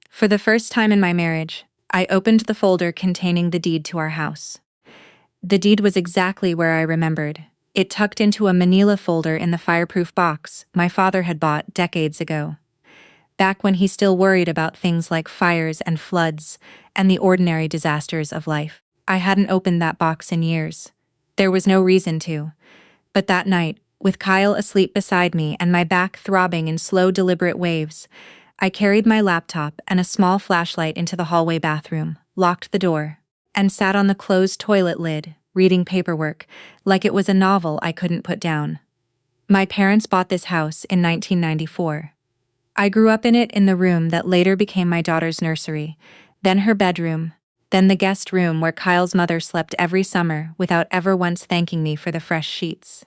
For the first time in my marriage, I opened the folder containing the deed to our house. The deed was exactly where I remembered. It tucked into a manila folder in the fireproof box my father had bought decades ago. Back when he still worried about things like fires and floods and the ordinary disasters of life. I hadn't opened that box in years. There was no reason to. But that night, with Kyle asleep beside me and my back throbbing in slow, deliberate waves, I carried my laptop and a small flashlight into the hallway bathroom, locked the door, and sat on the closed toilet lid, reading paperwork, like it was a novel I couldn't put down. My parents bought this house in 1994. I grew up in it in the room that later became my daughter's nursery, then her bedroom, then the guest room where Kyle's mother slept every summer without ever once thanking me for the fresh sheets.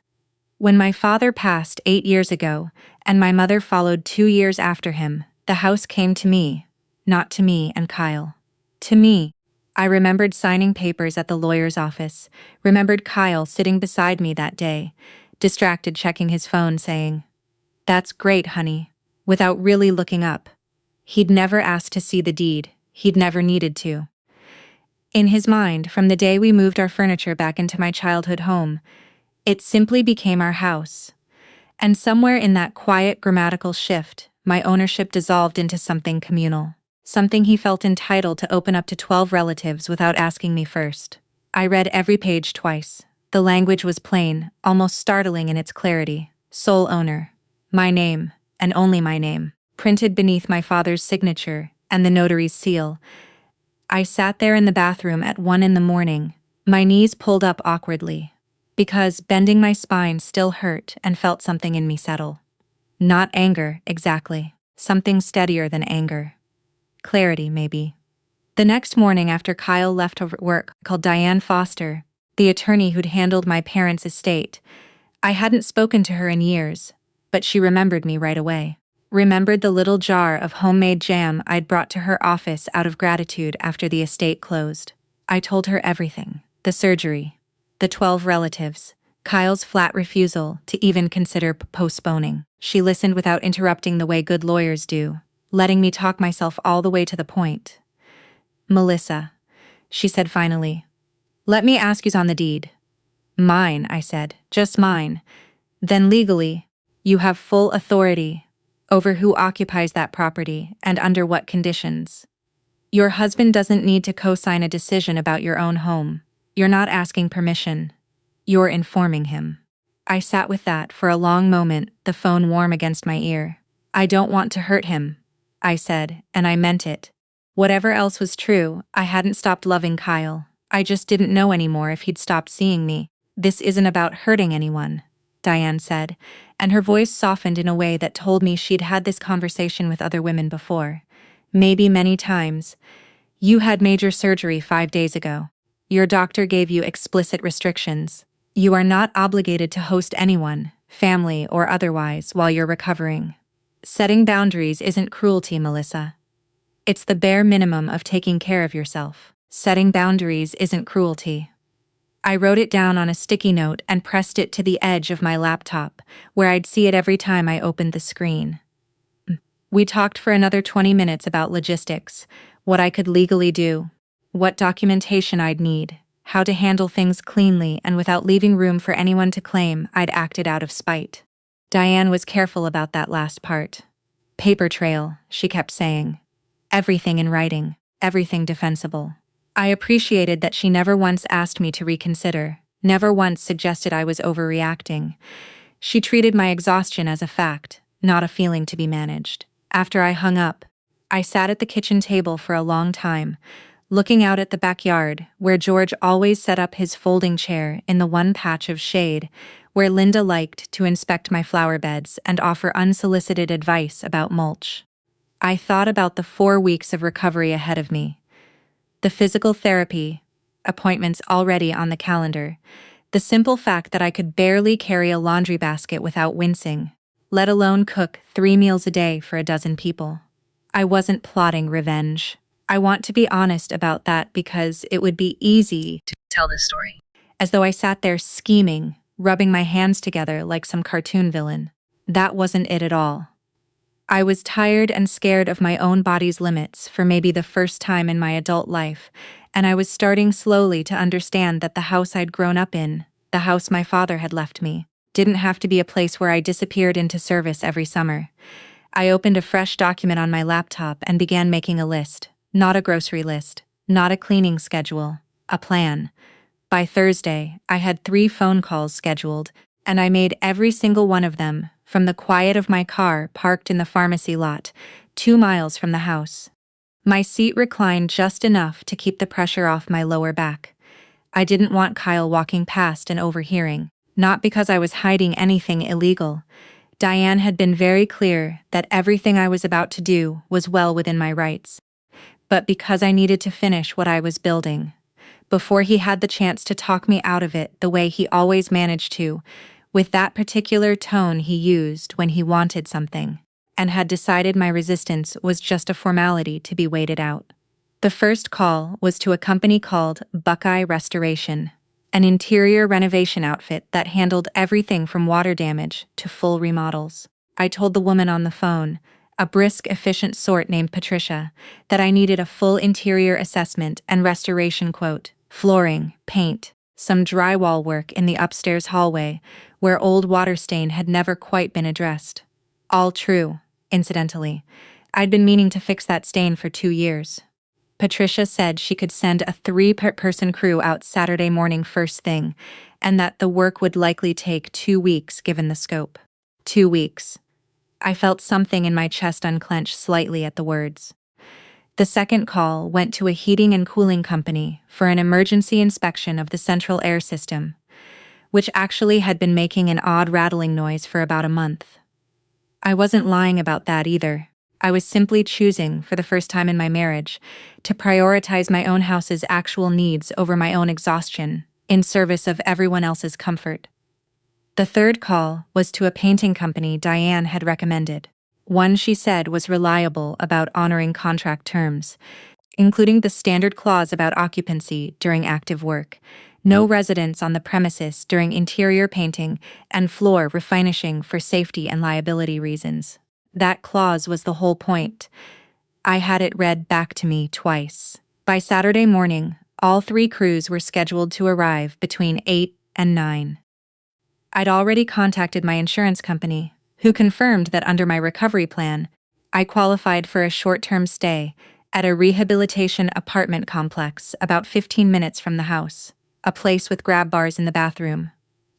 When my father passed 8 years ago, and my mother followed 2 years after him, the house came to me, not to me and Kyle. To me. I remembered signing papers at the lawyer's office, remembered Kyle sitting beside me that day, distracted checking his phone saying, "That's great, honey," without really looking up. He'd never asked to see the deed, he'd never needed to. In his mind, from the day we moved our furniture back into my childhood home, it simply became our house. And somewhere in that quiet grammatical shift, my ownership dissolved into something communal. Something he felt entitled to open up to 12 relatives without asking me first. I read every page twice. The language was plain, almost startling in its clarity. Sole owner. My name, and only my name, printed beneath my father's signature and the notary's seal. I sat there in the bathroom at 1 a.m, my knees pulled up awkwardly, because bending my spine still hurt and felt something in me settle. Not anger, exactly. Something steadier than anger. Clarity, maybe. The next morning after Kyle left work, I called Diane Foster, the attorney who'd handled my parents' estate. I hadn't spoken to her in years, but she remembered me right away. Remembered the little jar of homemade jam I'd brought to her office out of gratitude after the estate closed. I told her everything. The surgery. The 12 relatives. Kyle's flat refusal to even consider postponing. She listened without interrupting the way good lawyers do, letting me talk myself all the way to the point. "Melissa," she said finally, "let me ask you's on the deed." "Mine," I said, "just mine." "Then legally, you have full authority over who occupies that property and under what conditions. Your husband doesn't need to co-sign a decision about your own home. You're not asking permission. You're informing him." I sat with that for a long moment, the phone warm against my ear. "I don't want to hurt him," I said, and I meant it. Whatever else was true, I hadn't stopped loving Kyle. I just didn't know anymore if he'd stopped seeing me. "This isn't about hurting anyone," Diane said, and her voice softened in a way that told me she'd had this conversation with other women before. Maybe many times. "You had major surgery 5 days ago. Your doctor gave you explicit restrictions. You are not obligated to host anyone, family or otherwise, while you're recovering. Setting boundaries isn't cruelty, Melissa. It's the bare minimum of taking care of yourself. Setting boundaries isn't cruelty." I wrote it down on a sticky note and pressed it to the edge of my laptop, where I'd see it every time I opened the screen. We talked for another 20 minutes about logistics, what I could legally do, what documentation I'd need, how to handle things cleanly and without leaving room for anyone to claim I'd acted out of spite. Diane was careful about that last part. "Paper trail," she kept saying. "Everything in writing, everything defensible." I appreciated that she never once asked me to reconsider, never once suggested I was overreacting. She treated my exhaustion as a fact, not a feeling to be managed. After I hung up, I sat at the kitchen table for a long time, looking out at the backyard, where George always set up his folding chair in the one patch of shade, where Linda liked to inspect my flower beds and offer unsolicited advice about mulch. I thought about the 4 weeks of recovery ahead of me. The physical therapy, appointments already on the calendar, the simple fact that I could barely carry a laundry basket without wincing, let alone cook 3 meals a day for a dozen people. I wasn't plotting revenge. I want to be honest about that because it would be easy to tell this story as though I sat there scheming, rubbing my hands together like some cartoon villain. That wasn't it at all. I was tired and scared of my own body's limits for maybe the first time in my adult life, and I was starting slowly to understand that the house I'd grown up in, the house my father had left me, didn't have to be a place where I disappeared into service every summer. I opened a fresh document on my laptop and began making a list. Not a grocery list, not a cleaning schedule, a plan. By Thursday, I had 3 phone calls scheduled, and I made every single one of them, from the quiet of my car parked in the pharmacy lot, 2 miles from the house. My seat reclined just enough to keep the pressure off my lower back. I didn't want Kyle walking past and overhearing, not because I was hiding anything illegal. Diane had been very clear that everything I was about to do was well within my rights, but because I needed to finish what I was building before he had the chance to talk me out of it the way he always managed to, with that particular tone he used when he wanted something, and had decided my resistance was just a formality to be waited out. The first call was to a company called Buckeye Restoration, an interior renovation outfit that handled everything from water damage to full remodels. I told the woman on the phone, a brisk, efficient sort named Patricia, that I needed a full interior assessment and restoration quote, flooring, paint, some drywall work in the upstairs hallway, where old water stain had never quite been addressed. All true, incidentally. I'd been meaning to fix that stain for 2 years. Patricia said she could send a 3-person crew out Saturday morning first thing, and that the work would likely take 2 weeks given the scope. 2 weeks. I felt something in my chest unclench slightly at the words. The second call went to a heating and cooling company for an emergency inspection of the central air system, which actually had been making an odd rattling noise for about a month. I wasn't lying about that either. I was simply choosing, for the first time in my marriage, to prioritize my own house's actual needs over my own exhaustion, in service of everyone else's comfort. The third call was to a painting company Diane had recommended, one she said was reliable about honoring contract terms, including the standard clause about occupancy during active work, no residents on the premises during interior painting, and floor refinishing for safety and liability reasons. That clause was the whole point. I had it read back to me twice. By Saturday morning, all 3 crews were scheduled to arrive between 8 and 9. I'd already contacted my insurance company, who confirmed that under my recovery plan, I qualified for a short-term stay at a rehabilitation apartment complex about 15 minutes from the house, a place with grab bars in the bathroom,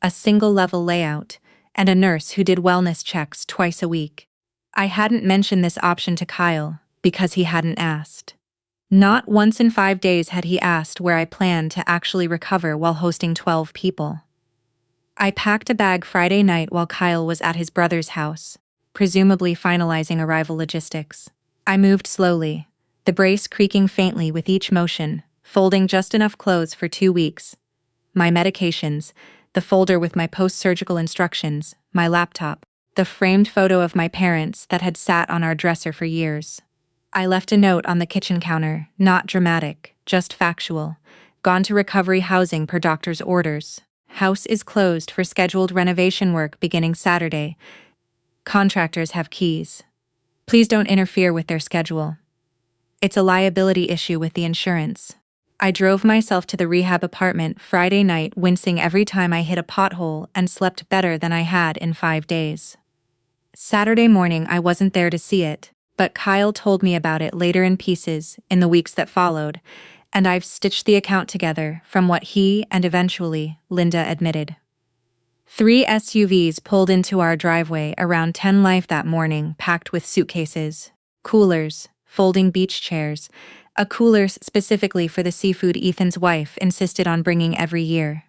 a single-level layout, and a nurse who did wellness checks twice a week. I hadn't mentioned this option to Kyle because he hadn't asked. Not once in 5 days had he asked where I planned to actually recover while hosting 12 people. I packed a bag Friday night while Kyle was at his brother's house, presumably finalizing arrival logistics. I moved slowly, the brace creaking faintly with each motion, folding just enough clothes for 2 weeks. My medications, the folder with my post-surgical instructions, my laptop, the framed photo of my parents that had sat on our dresser for years. I left a note on the kitchen counter, not dramatic, just factual. Gone to recovery housing per doctor's orders. House is closed for scheduled renovation work beginning Saturday. Contractors have keys. Please don't interfere with their schedule. It's a liability issue with the insurance. I drove myself to the rehab apartment Friday night, wincing every time I hit a pothole, and slept better than I had in 5 days. Saturday morning I wasn't there to see it, but Kyle told me about it later in pieces in the weeks that followed, and I've stitched the account together from what he and eventually Linda admitted. 3 SUVs pulled into our driveway around 10 live that morning, packed with suitcases, coolers, folding beach chairs, a cooler specifically for the seafood Ethan's wife insisted on bringing every year.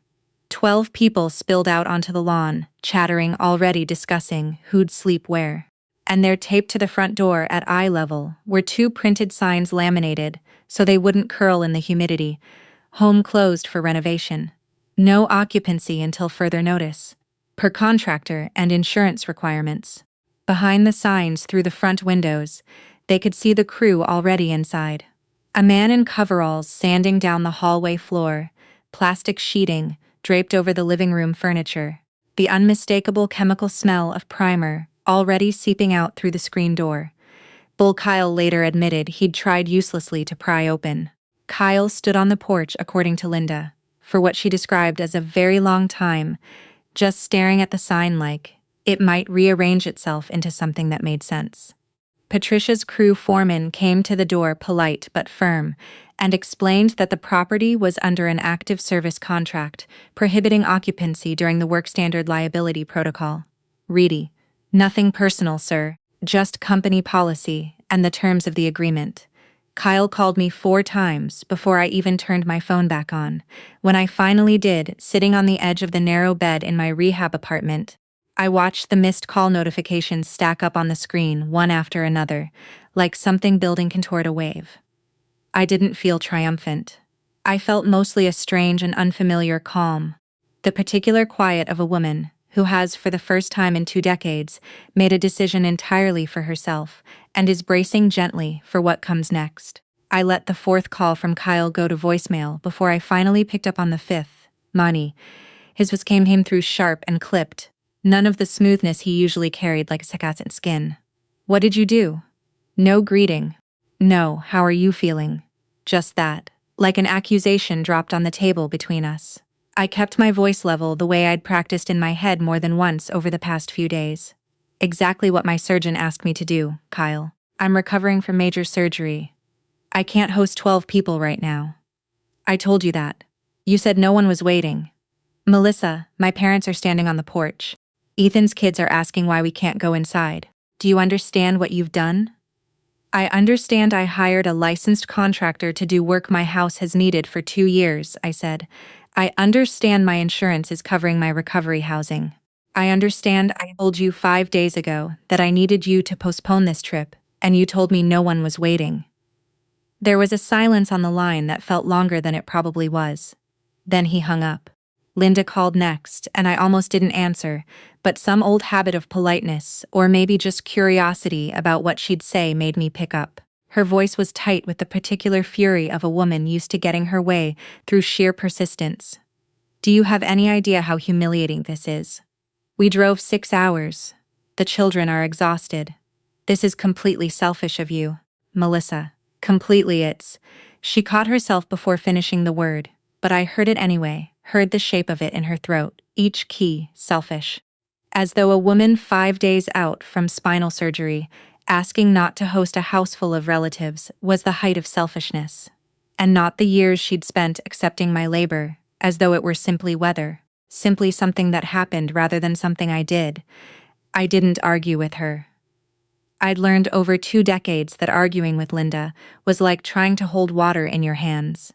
12 people spilled out onto the lawn, chattering, already discussing who'd sleep where. And there, taped to the front door at eye level, were 2 printed signs laminated so they wouldn't curl in the humidity. Home closed for renovation. No occupancy until further notice. Per contractor and insurance requirements. Behind the signs through the front windows, they could see the crew already inside. A man in coveralls sanding down the hallway floor, plastic sheeting draped over the living room furniture, the unmistakable chemical smell of primer already seeping out through the screen door. Bull Kyle later admitted he'd tried uselessly to pry open. Kyle stood on the porch, according to Linda, for what she described as a very long time, just staring at the sign like it might rearrange itself into something that made sense. Patricia's crew foreman came to the door, polite but firm, and explained that the property was under an active service contract prohibiting occupancy during the work standard liability protocol. Reedy, "Nothing personal, sir, just company policy and the terms of the agreement." Kyle called me 4 times before I even turned my phone back on. When I finally did, sitting on the edge of the narrow bed in my rehab apartment, I watched the missed call notifications stack up on the screen one after another, like something building toward a wave. I didn't feel triumphant. I felt mostly a strange and unfamiliar calm, the particular quiet of a woman who has, for the first time in 2 decades, made a decision entirely for herself and is bracing gently for what comes next. I let the 4th call from Kyle go to voicemail before I finally picked up on the 5th. Mani. His voice came through sharp and clipped, none of the smoothness he usually carried like a second skin. "What did you do?" No greeting. No, "How are you feeling?" Just that, like an accusation dropped on the table between us. I kept my voice level the way I'd practiced in my head more than once over the past few days. "Exactly what my surgeon asked me to do, Kyle. I'm recovering from major surgery. I can't host 12 people right now." "I told you that. You said no one was waiting." "Melissa, my parents are standing on the porch. Ethan's kids are asking why we can't go inside. Do you understand what you've done?" "I understand I hired a licensed contractor to do work my house has needed for 2 years," I said. "I understand my insurance is covering my recovery housing. I understand I told you 5 days ago that I needed you to postpone this trip, and you told me no one was waiting." There was a silence on the line that felt longer than it probably was. Then he hung up. Linda called next, and I almost didn't answer, but some old habit of politeness, or maybe just curiosity about what she'd say, made me pick up. Her voice was tight with the particular fury of a woman used to getting her way through sheer persistence. "Do you have any idea how humiliating this is? We drove 6 hours. The children are exhausted. This is completely selfish of you, Melissa. Completely it's..." She caught herself before finishing the word, but I heard it anyway, heard the shape of it in her throat, each key, selfish. As though a woman 5 days out from spinal surgery, asking not to host a house full of relatives was the height of selfishness. And not the years she'd spent accepting my labor, as though it were simply weather, simply something that happened rather than something I did. I didn't argue with her. I'd learned over 2 decades that arguing with Linda was like trying to hold water in your hands.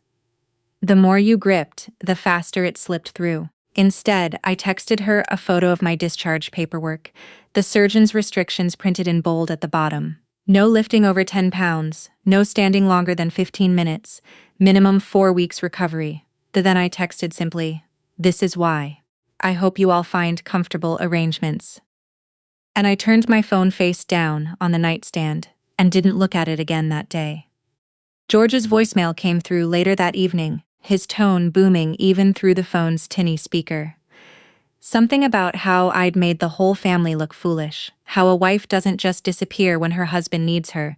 The more you gripped, the faster it slipped through. Instead, I texted her a photo of my discharge paperwork, the surgeon's restrictions printed in bold at the bottom. No lifting over 10 pounds, no standing longer than 15 minutes, minimum 4 weeks recovery. Then I texted simply, "This is why. I hope you all find comfortable arrangements." And I turned my phone face down on the nightstand and didn't look at it again that day. George's voicemail came through later that evening, his tone booming even through the phone's tinny speaker. Something about how I'd made the whole family look foolish, how a wife doesn't just disappear when her husband needs her.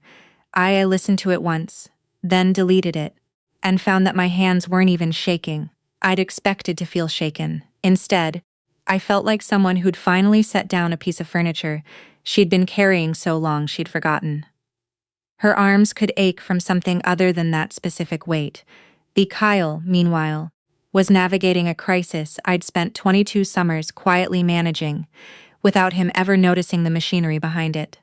I listened to it once, then deleted it, and found that my hands weren't even shaking. I'd expected to feel shaken. Instead, I felt like someone who'd finally set down a piece of furniture she'd been carrying so long she'd forgotten. Her arms could ache from something other than that specific weight. Kyle, meanwhile, was navigating a crisis I'd spent 22 summers quietly managing, without him ever noticing the machinery behind it.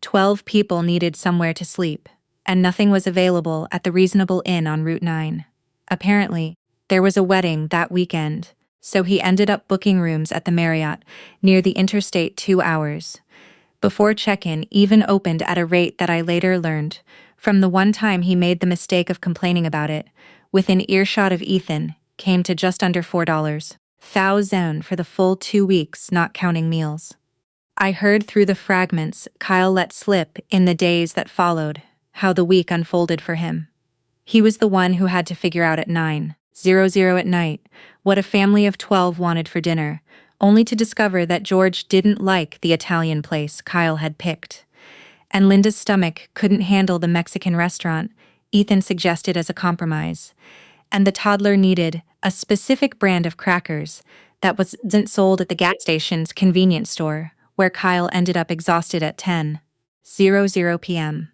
12 people needed somewhere to sleep, and nothing was available at the reasonable inn on Route 9. Apparently, there was a wedding that weekend, so he ended up booking rooms at the Marriott, near the Interstate 2 hours. Before check-in even opened at a rate that I later learned, from the one time he made the mistake of complaining about it, within earshot of Ethan, came to just under $4,000 for the full 2 weeks, not counting meals. I heard through the fragments Kyle let slip in the days that followed, how the week unfolded for him. He was the one who had to figure out at 9:00 at night what a family of 12 wanted for dinner, only to discover that George didn't like the Italian place Kyle had picked. And Linda's stomach couldn't handle the Mexican restaurant Ethan suggested as a compromise. And the toddler needed a specific brand of crackers that wasn't sold at the gas station's convenience store, where Kyle ended up exhausted at 10:00 p.m.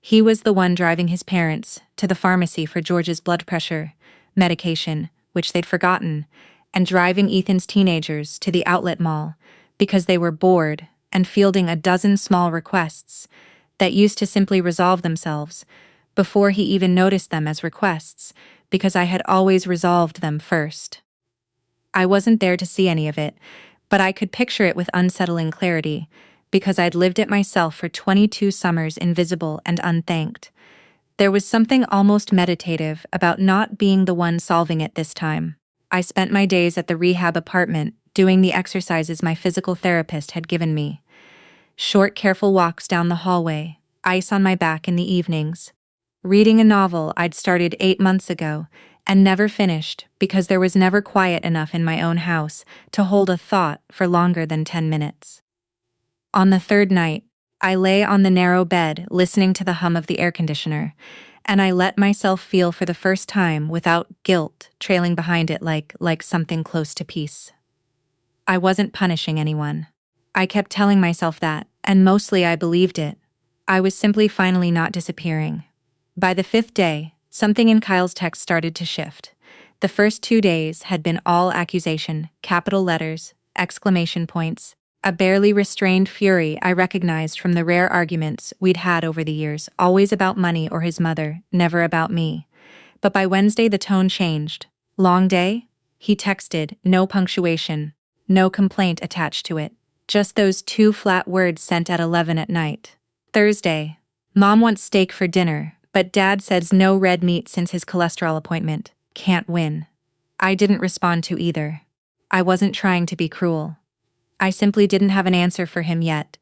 He was the one driving his parents to the pharmacy for George's blood pressure medication, which they'd forgotten, and driving Ethan's teenagers to the outlet mall because they were bored and fielding a dozen small requests that used to simply resolve themselves before he even noticed them as requests, because I had always resolved them first. I wasn't there to see any of it, but I could picture it with unsettling clarity, because I'd lived it myself for 22 summers invisible and unthanked. There was something almost meditative about not being the one solving it this time. I spent my days at the rehab apartment doing the exercises my physical therapist had given me. Short, careful walks down the hallway, ice on my back in the evenings. Reading a novel I'd started 8 months ago and never finished because there was never quiet enough in my own house to hold a thought for longer than 10 minutes. On the third night, I lay on the narrow bed listening to the hum of the air conditioner, and I let myself feel for the first time without guilt trailing behind it like something close to peace. I wasn't punishing anyone. I kept telling myself that, and mostly I believed it. I was simply finally not disappearing. By the 5th day, something in Kyle's text started to shift. The first 2 days had been all accusation, capital letters, exclamation points, a barely restrained fury I recognized from the rare arguments we'd had over the years, always about money or his mother, never about me. But by Wednesday the tone changed. Long day? He texted, no punctuation, no complaint attached to it. Just those 2 flat words sent at 11 at night. Thursday. Mom wants steak for dinner, but Dad says no red meat since his cholesterol appointment. Can't win. I didn't respond to either. I wasn't trying to be cruel. I simply didn't have an answer for him yet,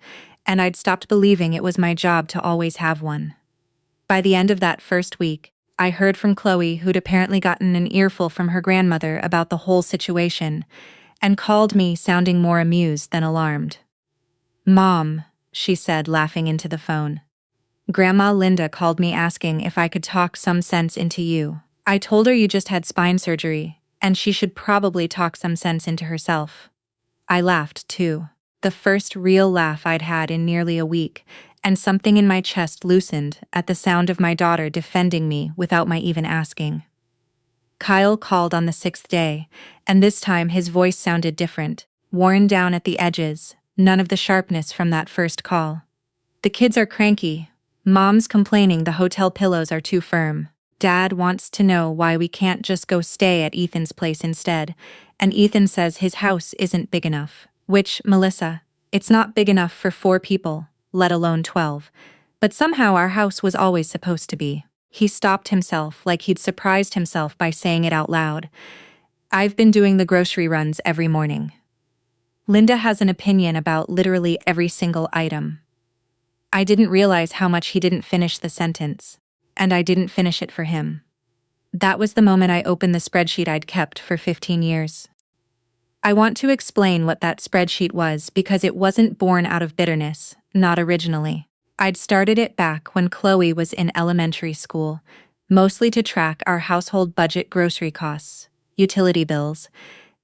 and I'd stopped believing it was my job to always have one. By the end of that first week, I heard from Chloe, who'd apparently gotten an earful from her grandmother about the whole situation, and called me sounding more amused than alarmed. "Mom," she said, laughing into the phone. "Grandma Linda called me asking if I could talk some sense into you. I told her you just had spine surgery, and she should probably talk some sense into herself." I laughed, too. The first real laugh I'd had in nearly a week, and something in my chest loosened at the sound of my daughter defending me without my even asking. Kyle called on the 6th day, and this time his voice sounded different, worn down at the edges, none of the sharpness from that first call. "The kids are cranky. Mom's complaining the hotel pillows are too firm. Dad wants to know why we can't just go stay at Ethan's place instead, and Ethan says his house isn't big enough. Which, Melissa, it's not big enough for 4 people, let alone 12. But somehow our house was always supposed to be." He stopped himself like he'd surprised himself by saying it out loud. "I've been doing the grocery runs every morning. Linda has an opinion about literally every single item." I didn't realize how much he didn't finish the sentence, and I didn't finish it for him. That was the moment I opened the spreadsheet I'd kept for 15 years. I want to explain what that spreadsheet was because it wasn't born out of bitterness, not originally. I'd started it back when Chloe was in elementary school, mostly to track our household budget, grocery costs, utility bills,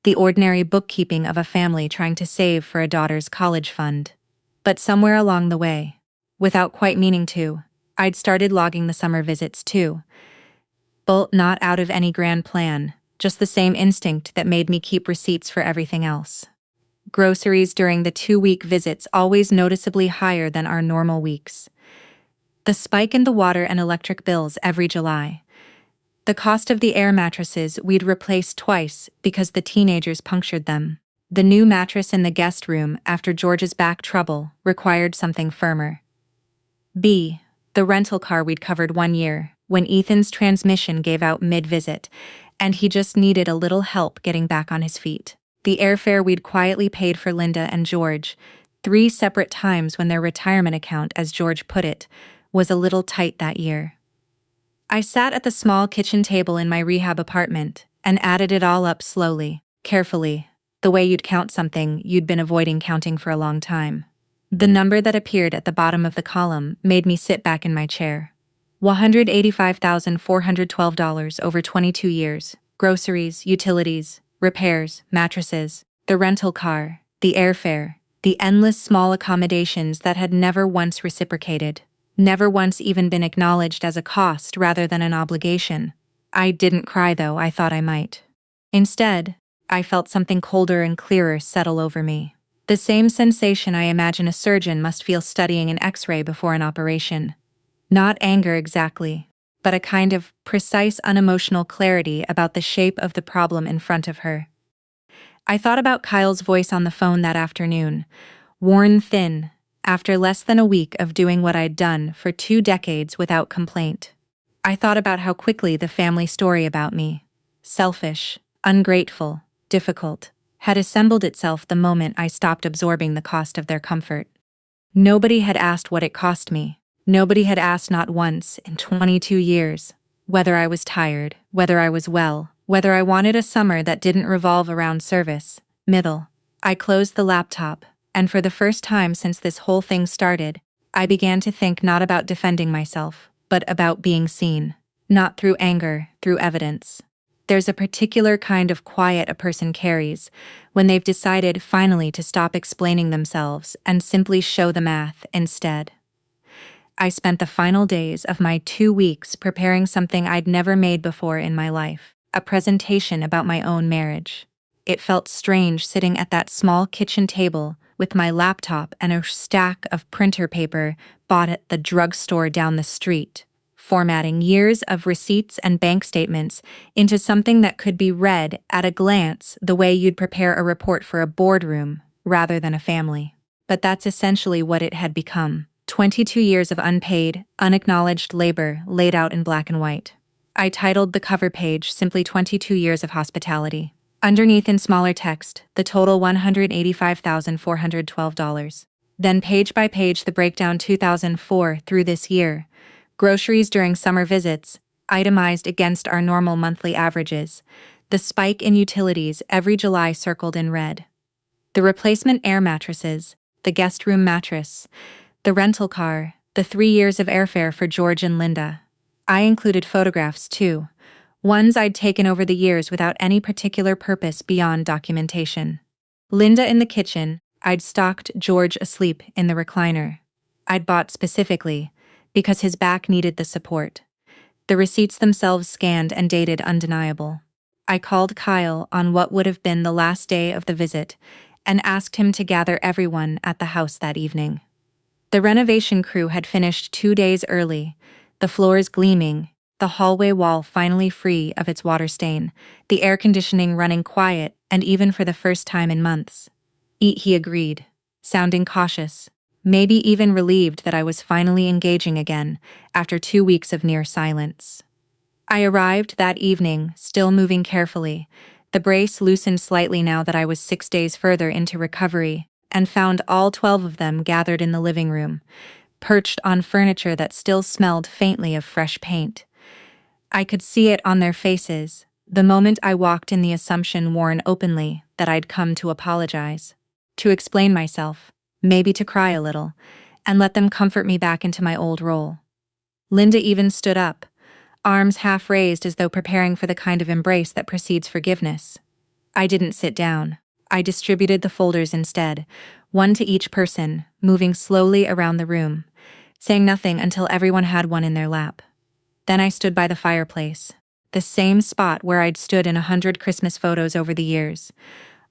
the ordinary bookkeeping of a family trying to save for a daughter's college fund. But somewhere along the way, without quite meaning to, I'd started logging the summer visits too. But not out of any grand plan, just the same instinct that made me keep receipts for everything else. Groceries during the 2-week visits always noticeably higher than our normal weeks. The spike in the water and electric bills every July. The cost of the air mattresses we'd replaced twice because the teenagers punctured them. The new mattress in the guest room after George's back trouble required something firmer. B. The rental car we'd covered 1 year, when Ethan's transmission gave out mid-visit, and he just needed a little help getting back on his feet. The airfare we'd quietly paid for Linda and George, 3 separate times when their retirement account, as George put it, was a little tight that year. I sat at the small kitchen table in my rehab apartment and added it all up slowly, carefully, the way you'd count something you'd been avoiding counting for a long time. The number that appeared at the bottom of the column made me sit back in my chair. $185,412 over 22 years. Groceries, utilities, repairs, mattresses, the rental car, the airfare, the endless small accommodations that had never once reciprocated, never once even been acknowledged as a cost rather than an obligation. I didn't cry though, I thought I might. Instead, I felt something colder and clearer settle over me. The same sensation I imagine a surgeon must feel studying an X-ray before an operation. Not anger exactly, but a kind of precise unemotional clarity about the shape of the problem in front of her. I thought about Kyle's voice on the phone that afternoon, worn thin, after less than a week of doing what I'd done for 2 decades without complaint. I thought about how quickly the family story about me, selfish, ungrateful, difficult, had assembled itself the moment I stopped absorbing the cost of their comfort. Nobody had asked what it cost me. Nobody had asked not once in 22 years whether I was tired, whether I was well, whether I wanted a summer that didn't revolve around service. Middle. I closed the laptop, and for the first time since this whole thing started, I began to think not about defending myself, but about being seen. Not through anger, through evidence. There's a particular kind of quiet a person carries when they've decided finally to stop explaining themselves and simply show the math instead. I spent the final days of my 2 weeks preparing something I'd never made before in my life, a presentation about my own marriage. It felt strange sitting at that small kitchen table with my laptop and a stack of printer paper bought at the drugstore down the street, formatting years of receipts and bank statements into something that could be read at a glance the way you'd prepare a report for a boardroom rather than a family. But that's essentially what it had become. 22 years of unpaid, unacknowledged labor laid out in black and white. I titled the cover page simply 22 Years of Hospitality. Underneath in smaller text, the total $185,412. Then page by page the breakdown 2004 through this year. Groceries during summer visits, itemized against our normal monthly averages. The spike in utilities every July circled in red. The replacement air mattresses, the guest room mattress, the rental car, the 3 years of airfare for George and Linda. I included photographs too, ones I'd taken over the years without any particular purpose beyond documentation. Linda in the kitchen, I'd stalked George asleep in the recliner. I'd bought specifically, because his back needed the support. The receipts themselves scanned and dated undeniable. I called Kyle on what would have been the last day of the visit and asked him to gather everyone at the house that evening. The renovation crew had finished 2 days early, the floors gleaming, the hallway wall finally free of its water stain, the air conditioning running quiet and even for the first time in months. He agreed, sounding cautious, maybe even relieved that I was finally engaging again after 2 weeks of near silence. I arrived that evening, still moving carefully, the brace loosened slightly now that I was 6 days further into recovery, and found all 12 of them gathered in the living room, perched on furniture that still smelled faintly of fresh paint. I could see it on their faces, the moment I walked in, the assumption worn openly that I'd come to apologize, to explain myself, maybe to cry a little, and let them comfort me back into my old role. Linda even stood up, arms half raised as though preparing for the kind of embrace that precedes forgiveness. I didn't sit down. I distributed the folders instead, one to each person, moving slowly around the room, saying nothing until everyone had one in their lap. Then I stood by the fireplace, the same spot where I'd stood in 100 Christmas photos over the years,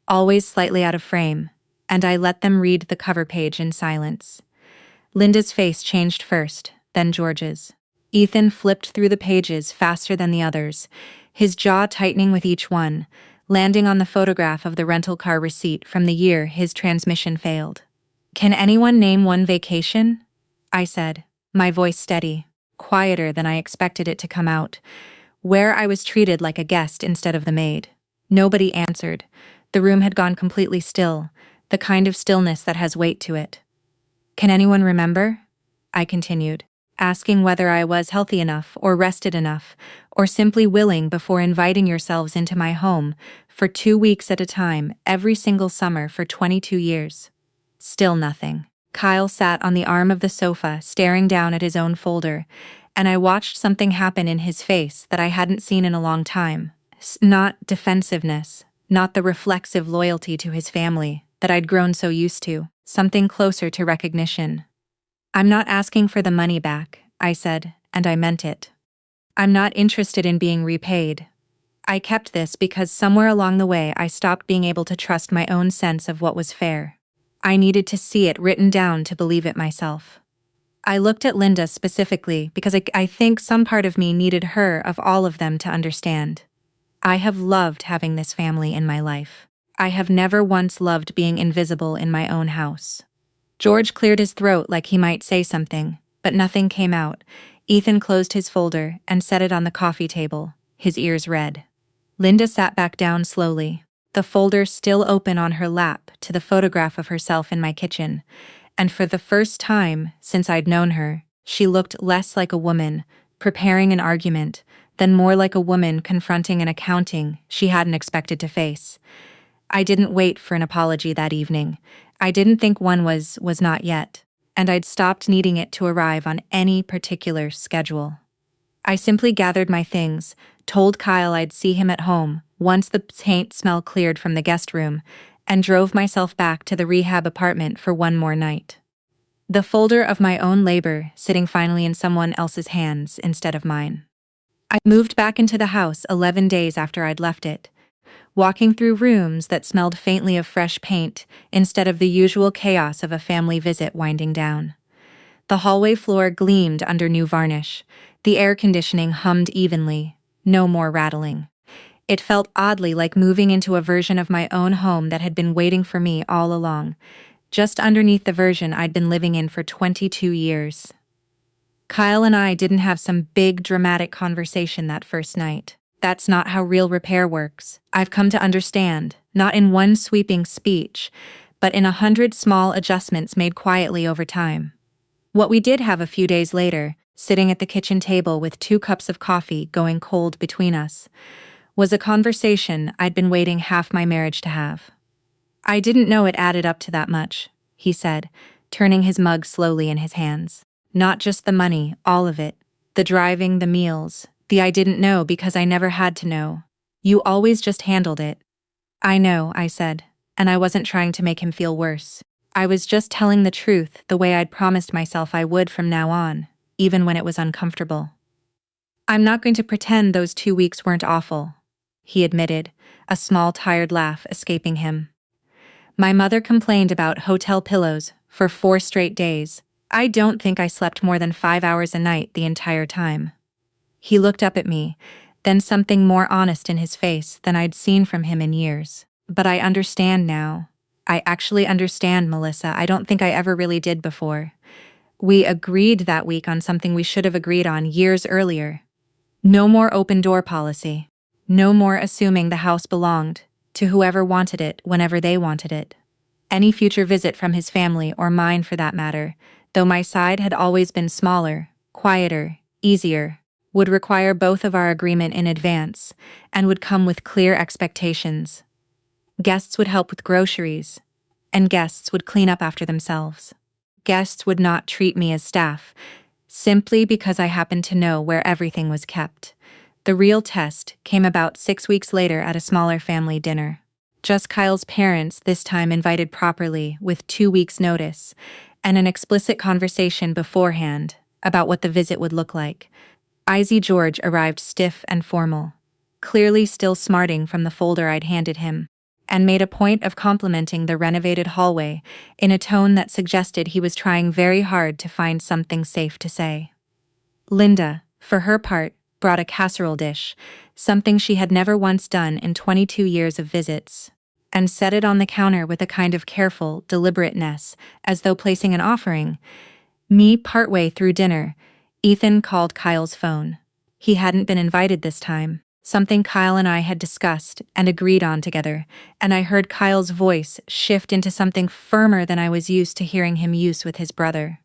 always slightly out of frame, and I let them read the cover page in silence. Linda's face changed first, then George's. Ethan flipped through the pages faster than the others, his jaw tightening with each one, landing on the photograph of the rental car receipt from the year his transmission failed. "Can anyone name one vacation?" I said, my voice steady, quieter than I expected it to come out, where I was treated like a guest instead of the maid. Nobody answered. The room had gone completely still, the kind of stillness that has weight to it. Can anyone remember? I continued, asking whether I was healthy enough or rested enough, or simply willing before inviting yourselves into my home for 2 weeks at a time every single summer for 22 years. Still nothing. Kyle sat on the arm of the sofa staring down at his own folder, and I watched something happen in his face that I hadn't seen in a long time. Not defensiveness, not the reflexive loyalty to his family that I'd grown so used to, something closer to recognition. I'm not asking for the money back, I said, and I meant it. I'm not interested in being repaid. I kept this because somewhere along the way I stopped being able to trust my own sense of what was fair. I needed to see it written down to believe it myself. I looked at Linda specifically because I think some part of me needed her of all of them to understand. I have loved having this family in my life. I have never once loved being invisible in my own house. George cleared his throat like he might say something, but nothing came out. Ethan closed his folder and set it on the coffee table, his ears red. Linda sat back down slowly, the folder still open on her lap to the photograph of herself in my kitchen, and for the first time since I'd known her, she looked less like a woman preparing an argument than more like a woman confronting an accounting she hadn't expected to face. I didn't wait for an apology that evening. I didn't think one was not yet, and I'd stopped needing it to arrive on any particular schedule. I simply gathered my things, told Kyle I'd see him at home once the paint smell cleared from the guest room, and drove myself back to the rehab apartment for one more night. The folder of my own labor sitting finally in someone else's hands instead of mine. I moved back into the house 11 days after I'd left it, walking through rooms that smelled faintly of fresh paint instead of the usual chaos of a family visit winding down. The hallway floor gleamed under new varnish. The air conditioning hummed evenly, no more rattling. It felt oddly like moving into a version of my own home that had been waiting for me all along, just underneath the version I'd been living in for 22 years. Kyle and I didn't have some big dramatic conversation that first night. That's not how real repair works. I've come to understand, not in one sweeping speech, but in 100 small adjustments made quietly over time. What we did have a few days later, sitting at the kitchen table with 2 cups of coffee going cold between us, was a conversation I'd been waiting half my marriage to have. I didn't know it added up to that much, he said, turning his mug slowly in his hands. Not just the money, all of it. The driving, the meals, the I didn't know because I never had to know. You always just handled it. I know, I said, and I wasn't trying to make him feel worse. I was just telling the truth the way I'd promised myself I would from now on, even when it was uncomfortable. I'm not going to pretend those 2 weeks weren't awful, he admitted, a small tired laugh escaping him. My mother complained about hotel pillows for 4 straight days. I don't think I slept more than 5 hours a night the entire time. He looked up at me, then something more honest in his face than I'd seen from him in years. But I understand now. I actually understand, Melissa. I don't think I ever really did before. We agreed that week on something we should have agreed on years earlier. No more open door policy. No more assuming the house belonged to whoever wanted it whenever they wanted it. Any future visit from his family, or mine for that matter, though my side had always been smaller, quieter, easier, would require both of our agreement in advance and would come with clear expectations. Guests would help with groceries, and guests would clean up after themselves. Guests would not treat me as staff, simply because I happened to know where everything was kept. The real test came about 6 weeks later at a smaller family dinner. Just Kyle's parents, this time invited properly, with 2 weeks' notice, and an explicit conversation beforehand about what the visit would look like. Izzy George arrived stiff and formal, clearly still smarting from the folder I'd handed him, and made a point of complimenting the renovated hallway in a tone that suggested he was trying very hard to find something safe to say. Linda, for her part, brought a casserole dish, something she had never once done in 22 years of visits, and set it on the counter with a kind of careful deliberateness, as though placing an offering. Partway through dinner, Ethan called Kyle's phone. He hadn't been invited this time, something Kyle and I had discussed and agreed on together, and I heard Kyle's voice shift into something firmer than I was used to hearing him use with his brother.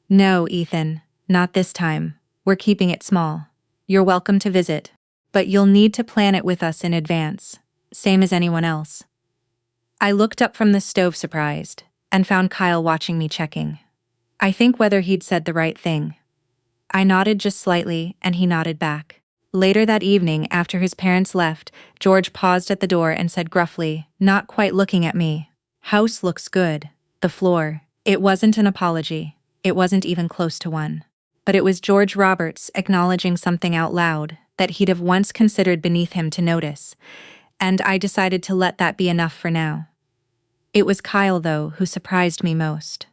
"No, Ethan, not this time. We're keeping it small. You're welcome to visit, but you'll need to plan it with us in advance, same as anyone else." I looked up from the stove surprised, and found Kyle watching me checking. I think whether he'd said the right thing. I nodded just slightly, and he nodded back. Later that evening, after his parents left, George paused at the door and said gruffly, not quite looking at me, "House looks good. The floor." It wasn't an apology. It wasn't even close to one. But it was George Roberts acknowledging something out loud that he'd have once considered beneath him to notice, and I decided to let that be enough for now. It was Kyle, though, who surprised me most.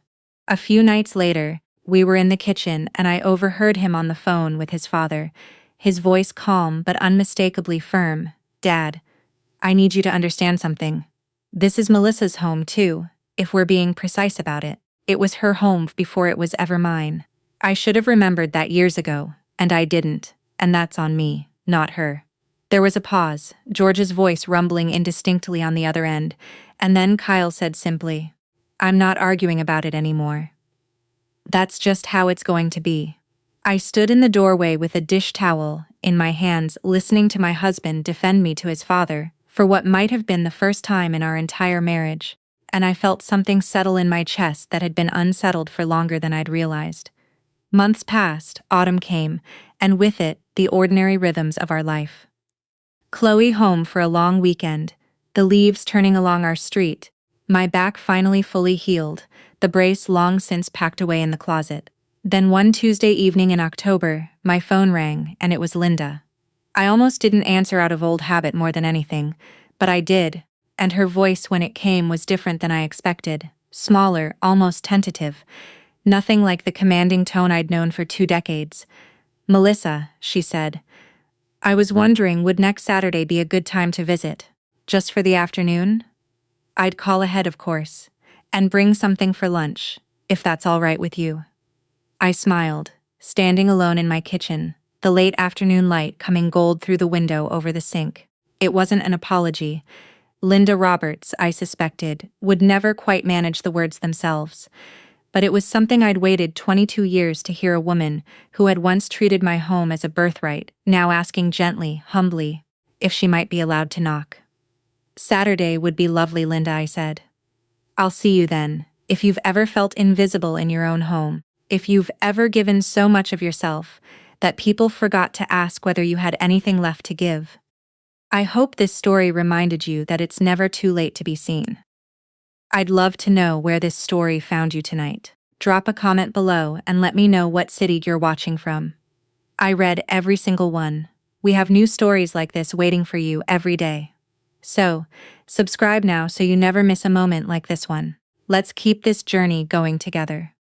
A few nights later, we were in the kitchen and I overheard him on the phone with his father, his voice calm but unmistakably firm. "Dad, I need you to understand something. This is Melissa's home too, if we're being precise about it. It was her home before it was ever mine. I should have remembered that years ago, and I didn't, and that's on me, not her." There was a pause, George's voice rumbling indistinctly on the other end, and then Kyle said simply, "I'm not arguing about it anymore. That's just how it's going to be." I stood in the doorway with a dish towel in my hands, listening to my husband defend me to his father for what might have been the first time in our entire marriage, and I felt something settle in my chest that had been unsettled for longer than I'd realized. Months passed, autumn came, and with it, the ordinary rhythms of our life. Chloe home for a long weekend, the leaves turning along our street, my back finally fully healed, the brace long since packed away in the closet. Then one Tuesday evening in October, my phone rang, and it was Linda. I almost didn't answer out of old habit more than anything, but I did, and her voice when it came was different than I expected, smaller, almost tentative, nothing like the commanding tone I'd known for 2 decades. "Melissa," she said, "I was wondering, would next Saturday be a good time to visit? Just for the afternoon? I'd call ahead, of course, and bring something for lunch, if that's all right with you." I smiled, standing alone in my kitchen, the late afternoon light coming gold through the window over the sink. It wasn't an apology. Linda Roberts, I suspected, would never quite manage the words themselves. But it was something I'd waited 22 years to hear a woman who had once treated my home as a birthright, now asking gently, humbly, if she might be allowed to knock. "Saturday would be lovely, Linda," I said. "I'll see you then. If you've ever felt invisible in your own home, if you've ever given so much of yourself that people forgot to ask whether you had anything left to give." I hope this story reminded you that it's never too late to be seen. I'd love to know where this story found you tonight. Drop a comment below and let me know what city you're watching from. I read every single one. We have new stories like this waiting for you every day. So, subscribe now so you never miss a moment like this one. Let's keep this journey going together.